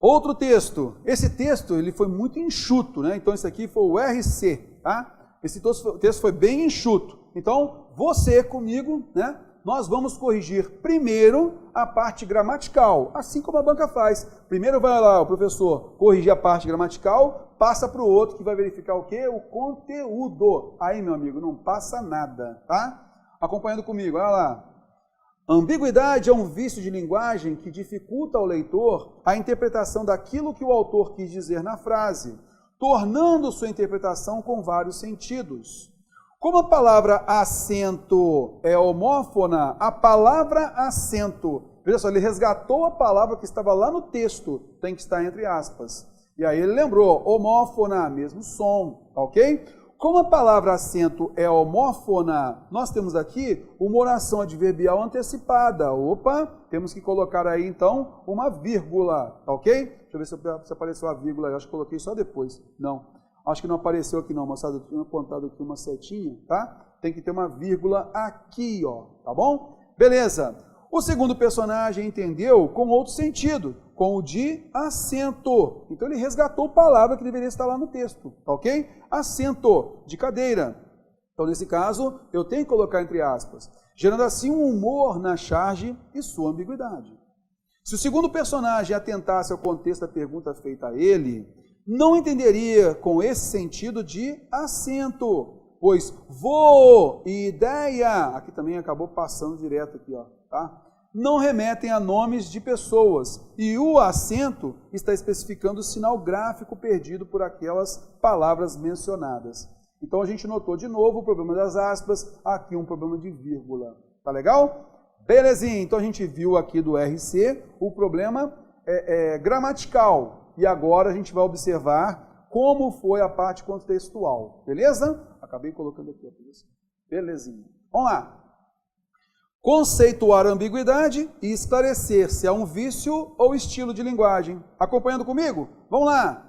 Outro texto, esse texto ele foi muito enxuto, né? Então esse aqui foi o RC, tá? Esse texto foi bem enxuto. Então, você comigo, né? Nós vamos corrigir primeiro a parte gramatical, assim como a banca faz. Primeiro vai lá o professor corrigir a parte gramatical, passa para o outro que vai verificar o quê? O conteúdo. Aí, meu amigo, não passa nada, tá? Acompanhando comigo, olha lá. Ambiguidade é um vício de linguagem que dificulta ao leitor a interpretação daquilo que o autor quis dizer na frase, tornando sua interpretação com vários sentidos. Como a palavra acento é homófona, a palavra acento, veja só, ele resgatou a palavra que estava lá no texto, tem que estar entre aspas. E aí ele lembrou, homófona, mesmo som, ok? Como a palavra acento é homófona, nós temos aqui uma oração adverbial antecipada. Opa, temos que colocar aí então uma vírgula, ok? Deixa eu ver se apareceu a vírgula, eu acho que coloquei só depois. Não. Acho que não apareceu aqui não, moçada, eu tinha apontado aqui uma setinha, tá? Tem que ter uma vírgula aqui, ó, tá bom? Beleza. O segundo personagem entendeu com outro sentido, com o de assento. Então ele resgatou a palavra que deveria estar lá no texto, tá ok? Assento, de cadeira. Então nesse caso, eu tenho que colocar entre aspas, gerando assim um humor na charge e sua ambiguidade. Se o segundo personagem atentasse ao contexto da pergunta feita a ele, não entenderia com esse sentido de assento, pois voo e ideia, aqui também acabou passando direto aqui, ó, tá? Não remetem a nomes de pessoas, e o acento está especificando o sinal gráfico perdido por aquelas palavras mencionadas. Então a gente notou de novo o problema das aspas, aqui um problema de vírgula, tá legal? Belezinha, então a gente viu aqui do RC o problema gramatical. E agora a gente vai observar como foi a parte contextual, beleza? Acabei colocando aqui, belezinha. Vamos lá. Conceituar a ambiguidade e esclarecer se é um vício ou estilo de linguagem. Acompanhando comigo? Vamos lá.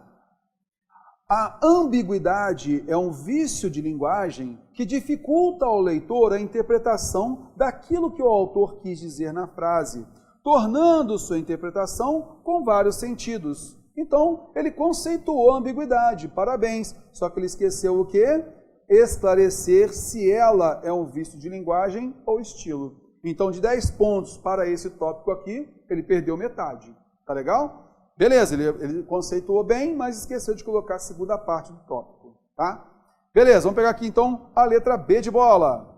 A ambiguidade é um vício de linguagem que dificulta ao leitor a interpretação daquilo que o autor quis dizer na frase, tornando sua interpretação com vários sentidos. Então, ele conceituou a ambiguidade, parabéns, só que ele esqueceu o quê? Esclarecer se ela é um vício de linguagem ou estilo. Então, de 10 pontos para esse tópico aqui, ele perdeu metade, tá legal? Beleza, ele conceituou bem, mas esqueceu de colocar a segunda parte do tópico, tá? Beleza, vamos pegar aqui então a letra B de bola.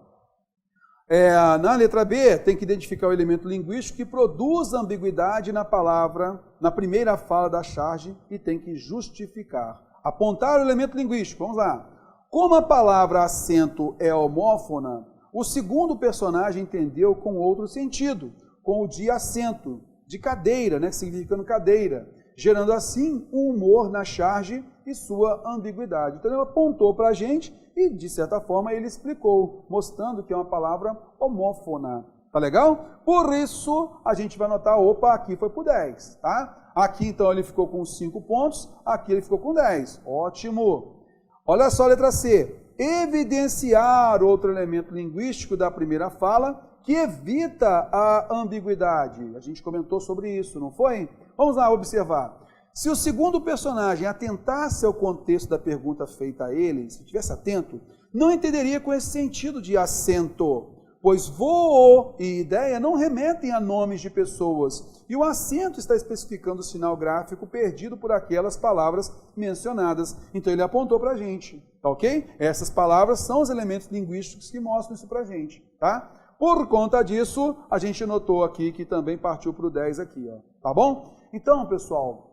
Na letra B, tem que identificar o elemento linguístico que produz ambiguidade na palavra, na primeira fala da charge, e tem que justificar. Apontar o elemento linguístico, vamos lá. Como a palavra acento é homófona, o segundo personagem entendeu com outro sentido, com o de assento, de cadeira, né, significando cadeira, gerando assim um humor na charge e sua ambiguidade. Então ele apontou para a gente e, de certa forma, ele explicou, mostrando que é uma palavra homófona. Tá legal? Por isso, a gente vai notar, opa, aqui foi por 10, tá? Aqui, então, ele ficou com 5 pontos, aqui ele ficou com 10. Ótimo! Olha só a letra C. Evidenciar outro elemento linguístico da primeira fala que evita a ambiguidade. A gente comentou sobre isso, não foi? Vamos lá observar. Se o segundo personagem atentasse ao contexto da pergunta feita a ele, se estivesse atento, não entenderia com esse sentido de acento, pois voo e ideia não remetem a nomes de pessoas, e o acento está especificando o sinal gráfico perdido por aquelas palavras mencionadas. Então ele apontou para a gente, tá ok? Essas palavras são os elementos linguísticos que mostram isso para a gente, tá? Por conta disso, a gente notou aqui que também partiu para o 10 aqui, ó, tá bom? Então, pessoal,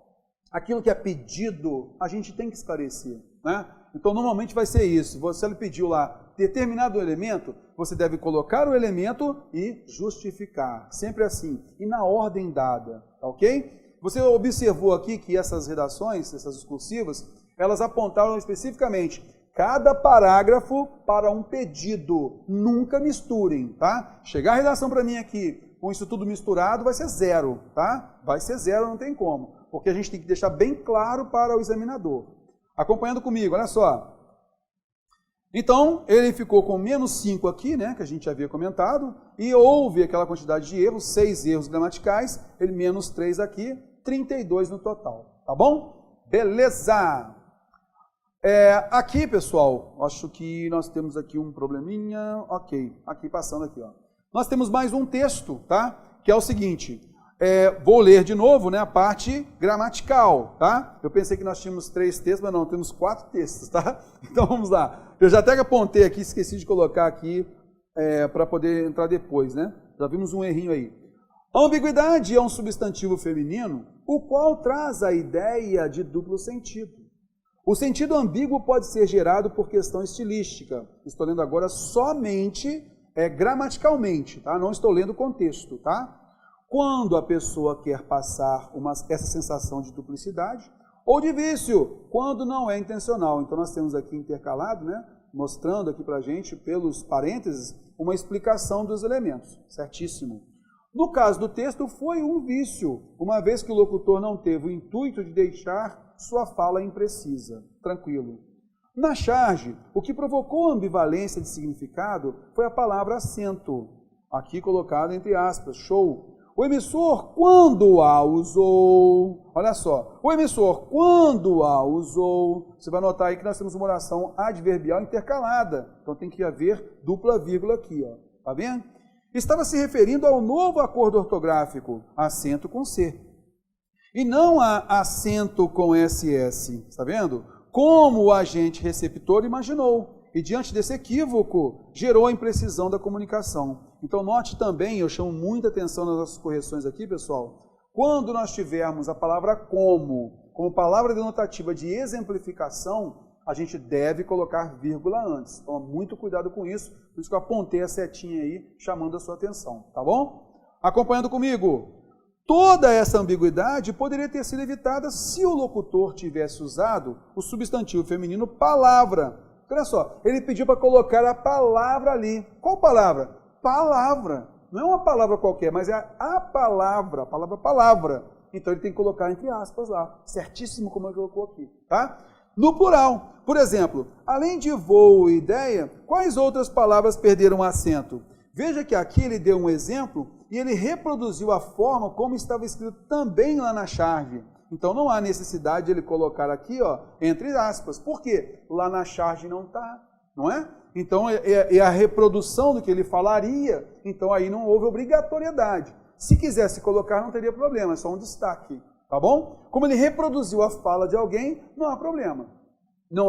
aquilo que é pedido, a gente tem que esclarecer, né? Então, normalmente vai ser isso. Você lhe pediu lá determinado elemento, você deve colocar o elemento e justificar. Sempre assim, e na ordem dada, tá ok? Você observou aqui que essas redações, essas discursivas, elas apontaram especificamente cada parágrafo para um pedido. Nunca misturem, tá? Chegar a redação para mim aqui com isso tudo misturado, vai ser 0, tá? Vai ser 0, não tem como. Porque a gente tem que deixar bem claro para o examinador. Acompanhando comigo, olha só. Então, ele ficou com menos 5 aqui, né, que a gente havia comentado, e houve aquela quantidade de erros, 6 erros gramaticais, ele menos 3 aqui, 32 no total, tá bom? Beleza! Aqui, pessoal, acho que nós temos aqui um probleminha. Ok, aqui passando aqui, ó. Nós temos mais um texto, tá? Que é o seguinte, vou ler de novo, né, a parte gramatical, tá? Eu pensei que nós tínhamos 3 textos, mas não, temos 4 textos, tá? Então vamos lá. Eu já até apontei aqui, esqueci de colocar aqui para poder entrar depois, né? Já vimos um errinho aí. A ambiguidade é um substantivo feminino, o qual traz a ideia de duplo sentido. O sentido ambíguo pode ser gerado por questão estilística. Estou lendo agora somente gramaticalmente, tá? Não estou lendo o contexto, tá? Quando a pessoa quer passar essa sensação de duplicidade, ou de vício, quando não é intencional. Então nós temos aqui intercalado, né? Mostrando aqui para a gente, pelos parênteses, uma explicação dos elementos. Certíssimo. No caso do texto, foi um vício, uma vez que o locutor não teve o intuito de deixar sua fala imprecisa. Tranquilo. Na charge, o que provocou a ambivalência de significado foi a palavra acento, aqui colocada entre aspas, show. O emissor, quando a usou, olha só, o emissor, quando a usou, você vai notar aí que nós temos uma oração adverbial intercalada, então tem que haver dupla vírgula aqui, ó, tá vendo? Estava se referindo ao novo acordo ortográfico, acento com C, e não a acento com SS, está vendo? Como o agente receptor imaginou, e diante desse equívoco, gerou a imprecisão da comunicação. Então note também, eu chamo muita atenção nas nossas correções aqui, pessoal, quando nós tivermos a palavra como palavra denotativa de exemplificação, a gente deve colocar vírgula antes. Toma muito cuidado com isso, por isso que eu apontei a setinha aí, chamando a sua atenção, tá bom? Acompanhando comigo. Toda essa ambiguidade poderia ter sido evitada se o locutor tivesse usado o substantivo feminino palavra. Olha só, ele pediu para colocar a palavra ali. Qual palavra? Palavra. Não é uma palavra qualquer, mas é a palavra, palavra. Então ele tem que colocar entre aspas lá. Certíssimo como ele colocou aqui, tá? No plural, por exemplo, além de voo e ideia, quais outras palavras perderam acento? Veja que aqui ele deu um exemplo e ele reproduziu a forma como estava escrito também lá na charge. Então não há necessidade de ele colocar aqui, ó, entre aspas. Por quê? Lá na charge não está, não é? Então é a reprodução do que ele falaria, então aí não houve obrigatoriedade. Se quisesse colocar não teria problema, é só um destaque, tá bom? Como ele reproduziu a fala de alguém, não há problema. Não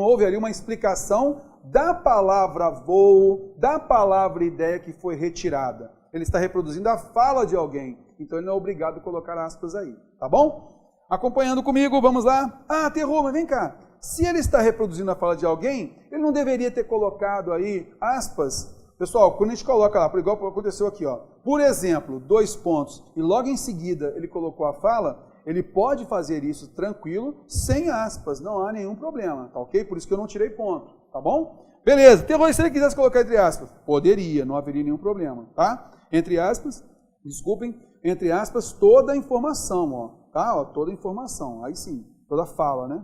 houve ali uma explicação da palavra voo, da palavra ideia que foi retirada. Ele está reproduzindo a fala de alguém, então ele não é obrigado a colocar aspas aí, tá bom? Acompanhando comigo, vamos lá. Ah, Terror, mas vem cá. Se ele está reproduzindo a fala de alguém, ele não deveria ter colocado aí aspas. Pessoal, quando a gente coloca lá, igual aconteceu aqui, ó. Por exemplo, 2 pontos, e logo em seguida ele colocou a fala, ele pode fazer isso tranquilo, sem aspas, não há nenhum problema, tá ok? Por isso que eu não tirei ponto, tá bom? Beleza, Terror, se ele quisesse colocar entre aspas, poderia, não haveria nenhum problema, tá? Entre aspas, desculpem, entre aspas, toda a informação, ó, tá? Ó, toda a informação, aí sim, toda a fala, né?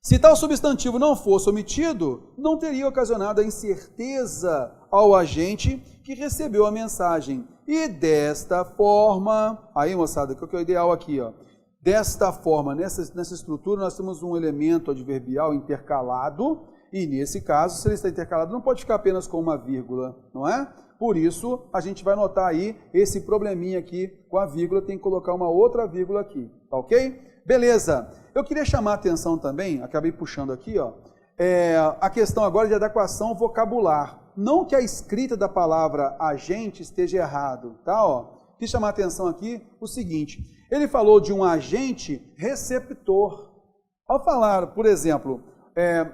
Se tal substantivo não fosse omitido, não teria ocasionado a incerteza ao agente que recebeu a mensagem. E desta forma, aí moçada, que é o ideal aqui, ó. Desta forma, nessa estrutura, nós temos um elemento adverbial intercalado, e nesse caso, se ele está intercalado, não pode ficar apenas com uma vírgula, não é? Por isso, a gente vai notar aí esse probleminha aqui com a vírgula, tem que colocar uma outra vírgula aqui, tá ok? Beleza. Eu queria chamar a atenção também, acabei puxando aqui, ó, a questão agora de adequação vocabular. Não que a escrita da palavra agente esteja errado, tá? Ó, quis chamar a atenção aqui o seguinte, ele falou de um agente receptor. Ao falar, por exemplo,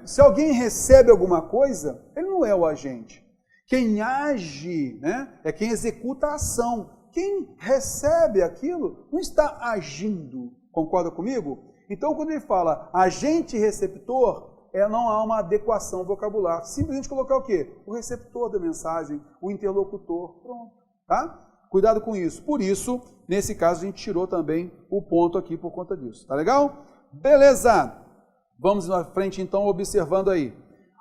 se alguém recebe alguma coisa, ele não é o agente. Quem age, né, é quem executa a ação. Quem recebe aquilo não está agindo. Concorda comigo? Então, quando ele fala agente receptor, não há uma adequação vocabular. Simplesmente colocar o quê? O receptor da mensagem, o interlocutor. Pronto. Tá? Cuidado com isso. Por isso, nesse caso, a gente tirou também o ponto aqui por conta disso. Tá legal? Beleza! Vamos na frente, então, observando aí.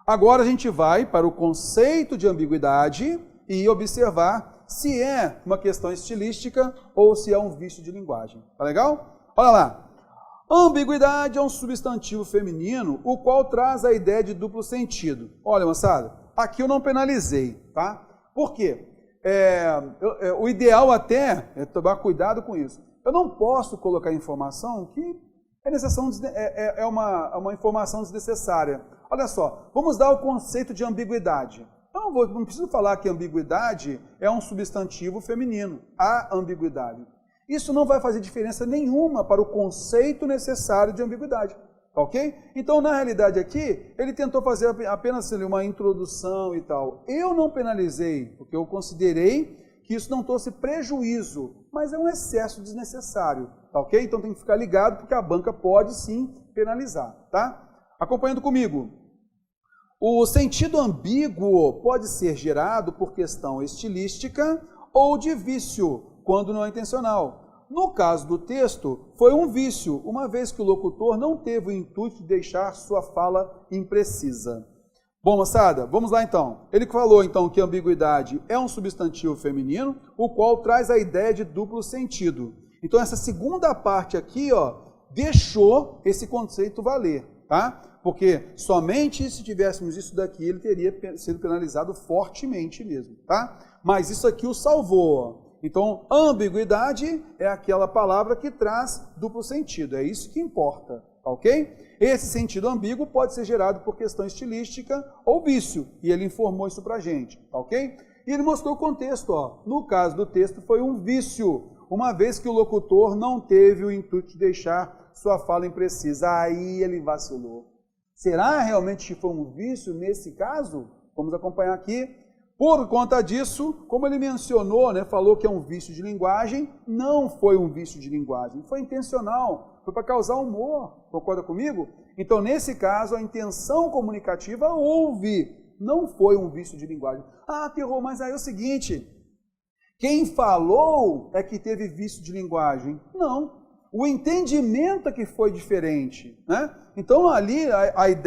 Agora a gente vai para o conceito de ambiguidade e observar se é uma questão estilística ou se é um vício de linguagem. Tá legal? Olha lá. Ambiguidade é um substantivo feminino, o qual traz a ideia de duplo sentido. Olha, moçada, aqui eu não penalizei, tá? Por quê? O ideal até é tomar cuidado com isso. Eu não posso colocar informação que é uma informação desnecessária. Olha só, vamos dar o conceito de ambiguidade. Então, não preciso falar que ambiguidade é um substantivo feminino, a ambiguidade. Isso não vai fazer diferença nenhuma para o conceito necessário de ambiguidade, ok? Então, na realidade aqui, ele tentou fazer apenas uma introdução e tal. Eu não penalizei, porque eu considerei que isso não trouxe prejuízo, mas é um excesso desnecessário, tá ok? Então tem que ficar ligado, porque a banca pode sim penalizar, tá? Acompanhando comigo. O sentido ambíguo pode ser gerado por questão estilística ou de vício, quando não é intencional. No caso do texto, foi um vício, uma vez que o locutor não teve o intuito de deixar sua fala imprecisa. Bom, moçada, vamos lá então. Ele falou então que ambiguidade é um substantivo feminino, o qual traz a ideia de duplo sentido. Então essa segunda parte aqui, ó, deixou esse conceito valer, tá? Porque somente se tivéssemos isso daqui, ele teria sido penalizado fortemente mesmo, tá? Mas isso aqui o salvou, ó. Então, ambiguidade é aquela palavra que traz duplo sentido, é isso que importa, ok? Esse sentido ambíguo pode ser gerado por questão estilística ou vício, e ele informou isso pra gente, ok? E ele mostrou o contexto, ó. No caso do texto foi um vício, uma vez que o locutor não teve o intuito de deixar sua fala imprecisa, aí ele vacilou. Será realmente que foi um vício nesse caso? Vamos acompanhar aqui. Por conta disso, como ele mencionou, né, falou que é um vício de linguagem, não foi um vício de linguagem, foi intencional, foi para causar humor, concorda comigo? Então, nesse caso, a intenção comunicativa houve, não foi um vício de linguagem. Ah, Terror, mas aí é o seguinte, quem falou é que teve vício de linguagem. Não, o entendimento é que foi diferente, né? Então, ali,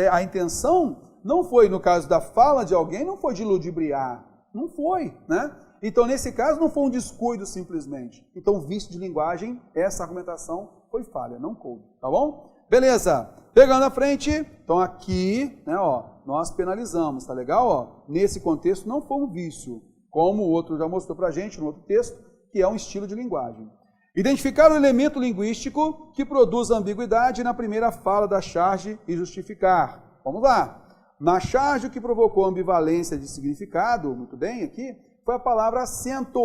a intenção não foi, no caso da fala de alguém, não foi de ludibriar, não foi, né? Então, nesse caso, não foi um descuido simplesmente. Então, vício de linguagem, essa argumentação foi falha, não coube, tá bom? Beleza, pegando a frente, então aqui, né, ó, nós penalizamos, tá legal? Ó? Nesse contexto, não foi um vício, como o outro já mostrou pra gente no outro texto, que é um estilo de linguagem. Identificar o elemento linguístico que produz a ambiguidade na primeira fala da charge e justificar. Vamos lá. Na charge, o que provocou ambivalência de significado, muito bem aqui, foi a palavra acento.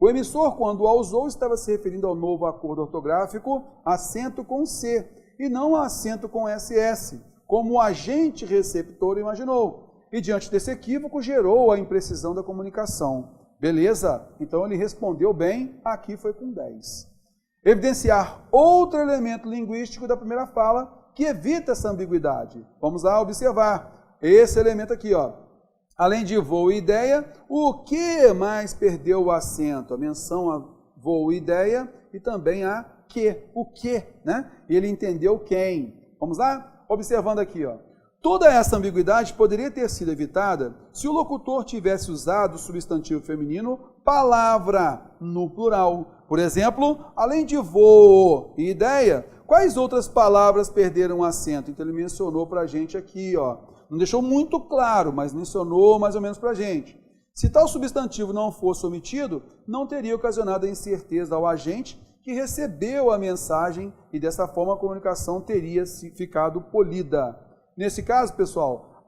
O emissor, quando a usou, estava se referindo ao novo acordo ortográfico acento com C, e não acento com SS, como o agente receptor imaginou. E diante desse equívoco, gerou a imprecisão da comunicação. Beleza? Então ele respondeu bem, aqui foi com 10. Evidenciar outro elemento linguístico da primeira fala que evita essa ambiguidade. Vamos lá observar. Esse elemento aqui, ó. Além de voo e ideia, o que mais perdeu o acento? A menção a voo e ideia e também a que, o que, né? E ele entendeu quem. Vamos lá? Observando aqui, ó. Toda essa ambiguidade poderia ter sido evitada se o locutor tivesse usado o substantivo feminino palavra no plural. Por exemplo, além de voo e ideia, quais outras palavras perderam o acento? Então ele mencionou para a gente aqui, ó. Não deixou muito claro, mas mencionou mais ou menos para a gente. Se tal substantivo não fosse omitido, não teria ocasionado a incerteza ao agente que recebeu a mensagem e dessa forma a comunicação teria ficado polida. Nesse caso, pessoal,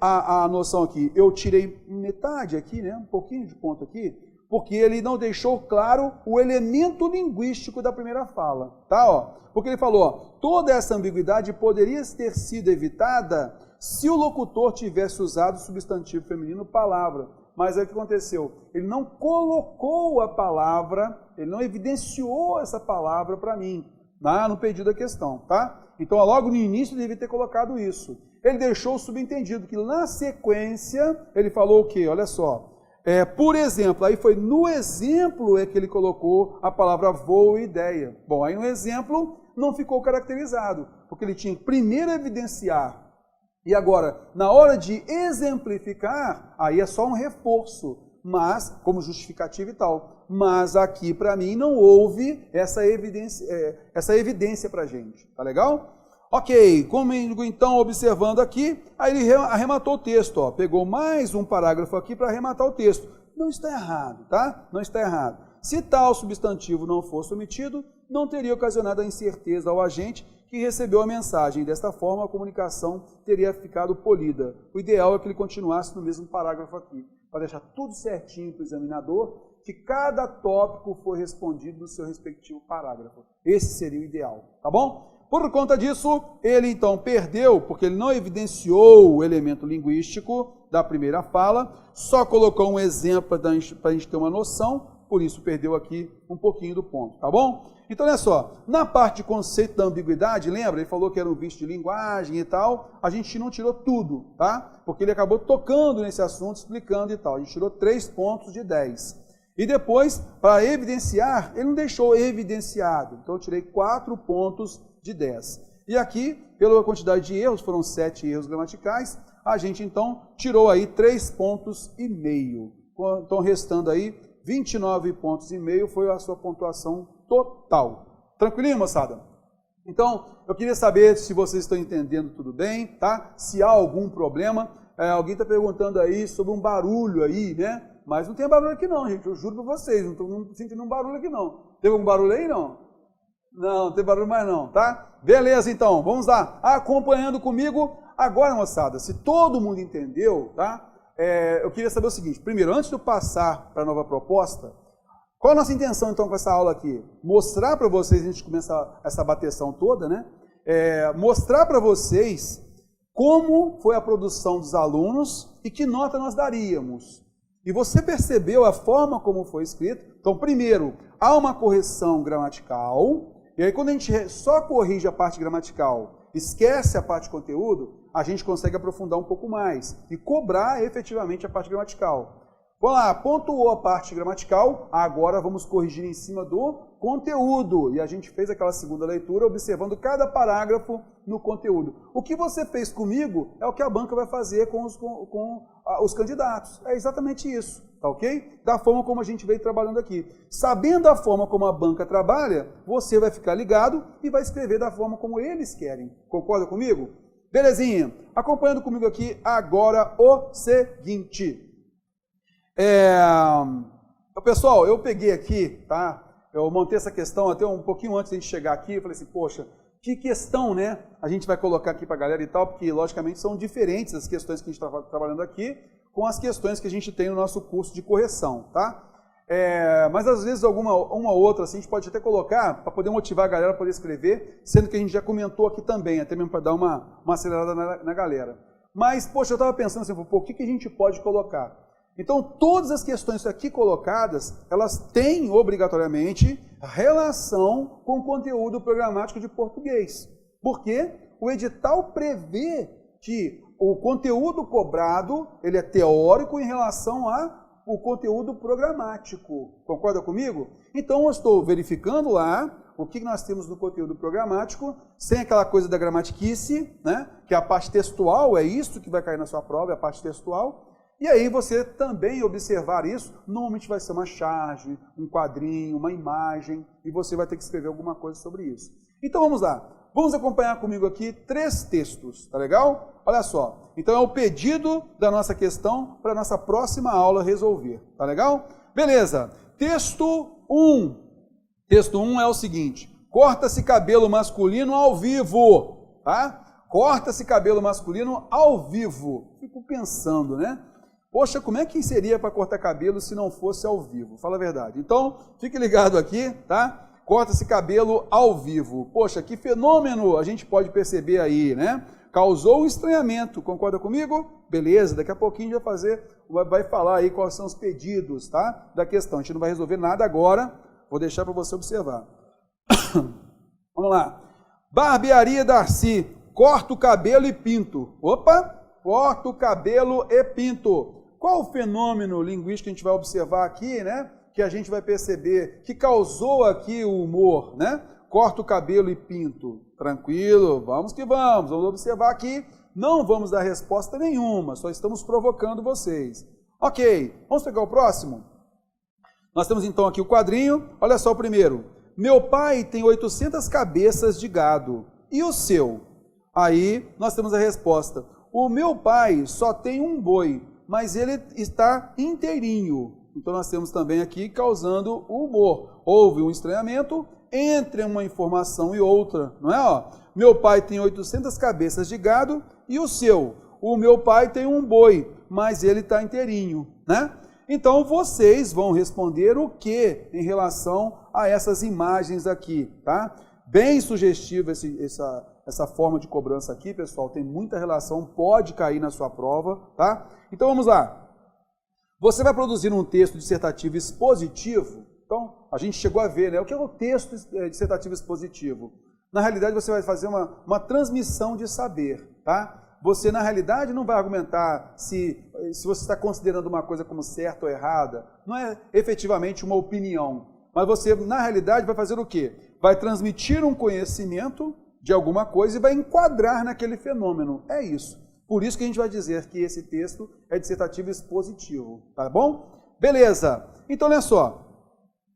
a noção aqui, eu tirei metade aqui, né, um pouquinho de ponto aqui, porque ele não deixou claro o elemento linguístico da primeira fala, tá? Ó, porque ele falou, ó, toda essa ambiguidade poderia ter sido evitada se o locutor tivesse usado o substantivo feminino palavra. Mas aí o que aconteceu? Ele não colocou a palavra, ele não evidenciou essa palavra para mim, no pedido da questão, tá? Então, logo no início, ele devia ter colocado isso. Ele deixou subentendido que na sequência, ele falou o quê? Olha só. Por exemplo, aí foi no exemplo é que ele colocou a palavra voo e ideia. Bom, aí no exemplo não ficou caracterizado, porque ele tinha que primeiro evidenciar. E agora, na hora de exemplificar, aí é só um reforço. mas como justificativa e tal. Mas aqui, para mim, não houve essa evidência para a gente. Tá legal? Ok, comigo então, observando aqui, aí ele arrematou o texto, ó, pegou mais um parágrafo aqui para arrematar o texto. Não está errado, tá? Não está errado. Se tal substantivo não fosse omitido, não teria ocasionado a incerteza ao agente que recebeu a mensagem. Desta forma, a comunicação teria ficado polida. O ideal é que ele continuasse no mesmo parágrafo aqui, para deixar tudo certinho para o examinador, que cada tópico for respondido no seu respectivo parágrafo. Esse seria o ideal, tá bom? Por conta disso, ele então perdeu, porque ele não evidenciou o elemento linguístico da primeira fala, só colocou um exemplo para a gente ter uma noção, por isso perdeu aqui um pouquinho do ponto, tá bom? Então, olha só, na parte de conceito da ambiguidade, lembra? Ele falou que era um vício de linguagem e tal, a gente não tirou tudo, tá? Porque ele acabou tocando nesse assunto, explicando e tal. A gente tirou 3 pontos de 10. E depois, para evidenciar, ele não deixou evidenciado. Então, eu tirei 4 pontos de 10. E aqui, pela quantidade de erros, foram 7 erros gramaticais, a gente então tirou aí 3 pontos e meio. Então, restando aí 29 pontos e meio foi a sua pontuação total. Tranquilinho, moçada? Então, eu queria saber se vocês estão entendendo tudo bem, tá? Se há algum problema. Alguém está perguntando aí sobre um barulho aí, né? Mas não tem barulho aqui não, gente. Eu juro para vocês, não estou sentindo um barulho aqui não. Teve algum barulho aí, não? Não, não tem barulho mais não, tá? Beleza, então. Vamos lá. Acompanhando comigo. Agora, moçada, se todo mundo entendeu, tá? Eu queria saber o seguinte. Primeiro, antes de eu passar para a nova proposta, qual a nossa intenção, então, com essa aula aqui? Mostrar para vocês, antes de começar essa bateção toda, né? Mostrar para vocês como foi a produção dos alunos e que nota nós daríamos. E você percebeu a forma como foi escrito? Então, primeiro, há uma correção gramatical, e aí quando a gente só corrige a parte gramatical, esquece a parte de conteúdo, a gente consegue aprofundar um pouco mais e cobrar efetivamente a parte gramatical. Vamos lá, pontuou a parte gramatical, agora vamos corrigir em cima do conteúdo. E a gente fez aquela segunda leitura, observando cada parágrafo no conteúdo. O que você fez comigo é o que a banca vai fazer com os candidatos. É exatamente isso, tá ok? Da forma como a gente veio trabalhando aqui. Sabendo a forma como a banca trabalha, você vai ficar ligado e vai escrever da forma como eles querem. Concorda comigo? Belezinha? Acompanhando comigo aqui agora o seguinte. Pessoal, eu peguei aqui, tá? Eu montei essa questão até um pouquinho antes de a gente chegar aqui, eu falei assim, poxa, que questão, né? A gente vai colocar aqui para a galera e tal, porque logicamente são diferentes as questões que a gente está trabalhando aqui com as questões que a gente tem no nosso curso de correção, tá? Mas às vezes uma outra assim, a gente pode até colocar para poder motivar a galera a poder escrever, sendo que a gente já comentou aqui também, até mesmo para dar uma acelerada na galera. Mas, poxa, eu estava pensando assim, pô, o que a gente pode colocar? Então, todas as questões aqui colocadas, elas têm obrigatoriamente relação com o conteúdo programático de português. Porque o edital prevê que o conteúdo cobrado, ele é teórico em relação ao conteúdo programático. Concorda comigo? Então, eu estou verificando lá o que nós temos no conteúdo programático, sem aquela coisa da gramatiquice, né? Que a parte textual é isso que vai cair na sua prova, é a parte textual. E aí você também observar isso, normalmente vai ser uma charge, um quadrinho, uma imagem, e você vai ter que escrever alguma coisa sobre isso. Então vamos lá, vamos acompanhar comigo aqui 3 textos, tá legal? Olha só, então é o pedido da nossa questão para a nossa próxima aula resolver, tá legal? Beleza, texto 1. Texto 1 é o seguinte, corta-se cabelo masculino ao vivo, tá? Corta-se cabelo masculino ao vivo. Fico pensando, né? Poxa, como é que seria para cortar cabelo se não fosse ao vivo? Fala a verdade. Então, fique ligado aqui, tá? Corta-se cabelo ao vivo. Poxa, que fenômeno a gente pode perceber aí, né? Causou um estranhamento, concorda comigo? Beleza, daqui a pouquinho vai falar aí quais são os pedidos, tá? Da questão. A gente não vai resolver nada agora, vou deixar para você observar. Vamos lá. Barbearia Darcy, corta o cabelo e pinto. Opa! Corta o cabelo e pinto. Qual o fenômeno linguístico que a gente vai observar aqui, né? Que a gente vai perceber que causou aqui o humor, né? Corta o cabelo e pinto. Tranquilo, vamos que vamos. Vamos observar aqui. Não vamos dar resposta nenhuma, só estamos provocando vocês. Ok, vamos pegar o próximo? Nós temos então aqui o quadrinho, olha só o primeiro. Meu pai tem 800 cabeças de gado, e o seu? Aí nós temos a resposta. O meu pai só tem um boi, mas ele está inteirinho. Então nós temos também aqui causando o humor. Houve um estranhamento entre uma informação e outra, não é? Ó, meu pai tem 800 cabeças de gado, e o seu? O meu pai tem um boi, mas ele está inteirinho, né? Então vocês vão responder o que em relação a essas imagens aqui, tá? Bem sugestivo essa forma de cobrança aqui, pessoal, tem muita relação, pode cair na sua prova, tá? Então vamos lá. Você vai produzir um texto dissertativo expositivo. Então, a gente chegou a ver, né? O que é o texto dissertativo expositivo? Na realidade, você vai fazer uma transmissão de saber, tá? Você, na realidade, não vai argumentar se você está considerando uma coisa como certa ou errada. Não é efetivamente uma opinião. Mas você, na realidade, vai fazer o quê? Vai transmitir um conhecimento de alguma coisa e vai enquadrar naquele fenômeno. É isso. Por isso que a gente vai dizer que esse texto é dissertativo expositivo. Tá bom? Beleza. Então, olha só.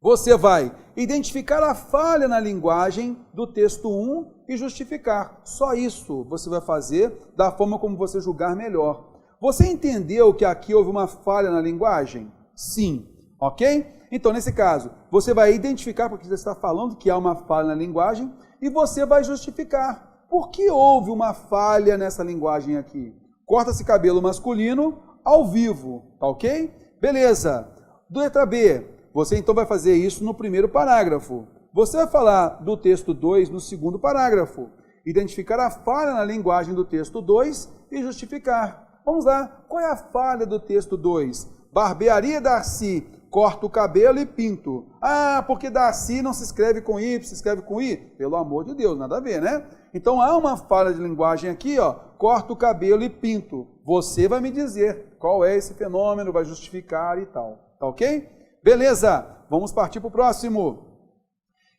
Você vai identificar a falha na linguagem do texto 1 e justificar. Só isso você vai fazer da forma como você julgar melhor. Você entendeu que aqui houve uma falha na linguagem? Sim. Ok? Então, nesse caso, você vai identificar porque você está falando que há uma falha na linguagem e você vai justificar. Por que houve uma falha nessa linguagem aqui? Corta-se cabelo masculino ao vivo. Tá ok? Beleza. Letra B. Você então vai fazer isso no primeiro parágrafo. Você vai falar do texto 2 no segundo parágrafo. Identificar a falha na linguagem do texto 2 e justificar. Vamos lá. Qual é a falha do texto 2? Barbearia Darcy, corto o cabelo e pinto. Ah, porque Darcy não se escreve com Y, se escreve com I? Pelo amor de Deus, nada a ver, né? Então há uma falha de linguagem aqui, ó. Corto o cabelo e pinto. Você vai me dizer qual é esse fenômeno, vai justificar e tal. Tá ok? Beleza, vamos partir para o próximo.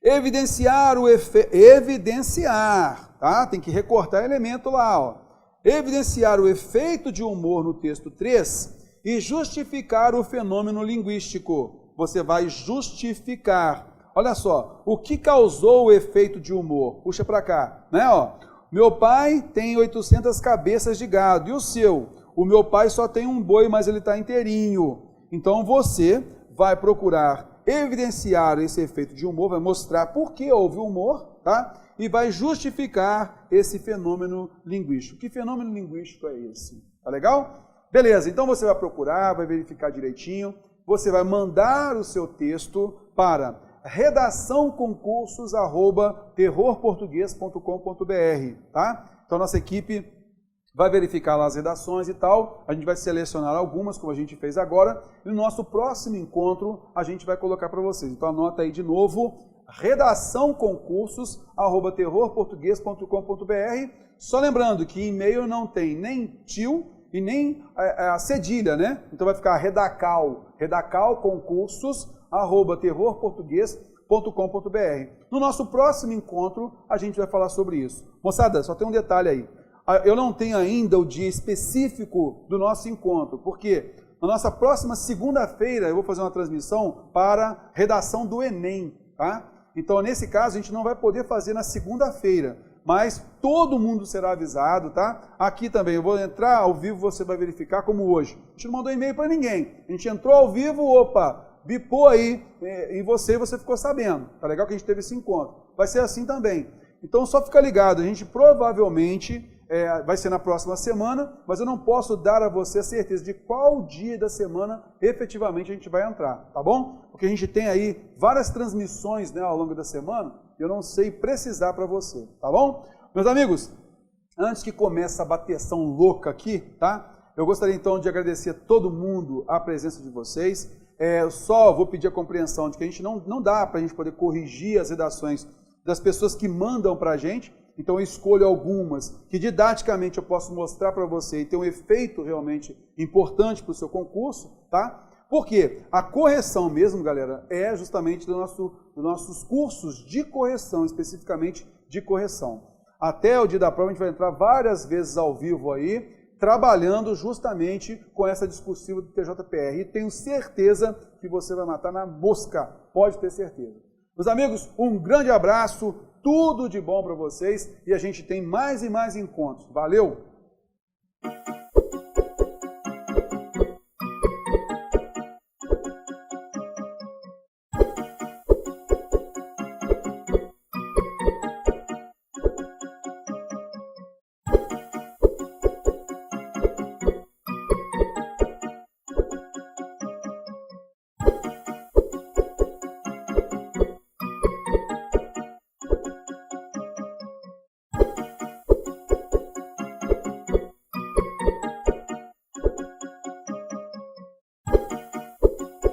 Evidenciar o efeito. Evidenciar, tá? Tem que recortar elemento lá, ó. Evidenciar o efeito de humor no texto 3 e justificar o fenômeno linguístico. Você vai justificar. Olha só, o que causou o efeito de humor? Puxa para cá, né? Ó. Meu pai tem 800 cabeças de gado, e o seu? O meu pai só tem um boi, mas ele está inteirinho. Então você vai procurar evidenciar esse efeito de humor, vai mostrar por que houve humor, tá? E vai justificar esse fenômeno linguístico. Que fenômeno linguístico é esse? Tá legal? Beleza, então você vai procurar, vai verificar direitinho, você vai mandar o seu texto para redaçãoconcursos@terrorportugues.com.br, tá? Então nossa equipe vai verificar lá as redações e tal, a gente vai selecionar algumas, como a gente fez agora, e no nosso próximo encontro a gente vai colocar para vocês. Então anota aí de novo, redaçãoconcursos@terrorportugues.com.br. Só lembrando que e-mail não tem nem tio e nem a cedilha, né? Então vai ficar redacalconcursos@terrorportugues.com.br. No nosso próximo encontro a gente vai falar sobre isso. Moçada, só tem um detalhe aí. Eu não tenho ainda o dia específico do nosso encontro, porque na nossa próxima segunda-feira eu vou fazer uma transmissão para redação do Enem, tá? Então, nesse caso, a gente não vai poder fazer na segunda-feira, mas todo mundo será avisado, tá? Aqui também, eu vou entrar ao vivo, você vai verificar como hoje. A gente não mandou e-mail para ninguém, a gente entrou ao vivo, opa, bipou aí em você e você ficou sabendo. Tá legal que a gente teve esse encontro. Vai ser assim também. Então, só fica ligado, a gente provavelmente... vai ser na próxima semana, mas eu não posso dar a você a certeza de qual dia da semana efetivamente a gente vai entrar, tá bom? Porque a gente tem aí várias transmissões, né, ao longo da semana, e eu não sei precisar para você, tá bom? Meus amigos, antes que comece a bateção louca aqui, tá? Eu gostaria então de agradecer a todo mundo a presença de vocês. Eu só vou pedir a compreensão de que a gente não dá para a gente poder corrigir as redações das pessoas que mandam para a gente. Então eu escolho algumas que didaticamente eu posso mostrar para você e ter um efeito realmente importante para o seu concurso, tá? Porque a correção mesmo, galera, é justamente dos nossos cursos de correção, especificamente de correção. Até o dia da prova a gente vai entrar várias vezes ao vivo aí, trabalhando justamente com essa discursiva do TJPR. E tenho certeza que você vai matar na mosca, pode ter certeza. Meus amigos, um grande abraço, tudo de bom para vocês e a gente tem mais e mais encontros. Valeu!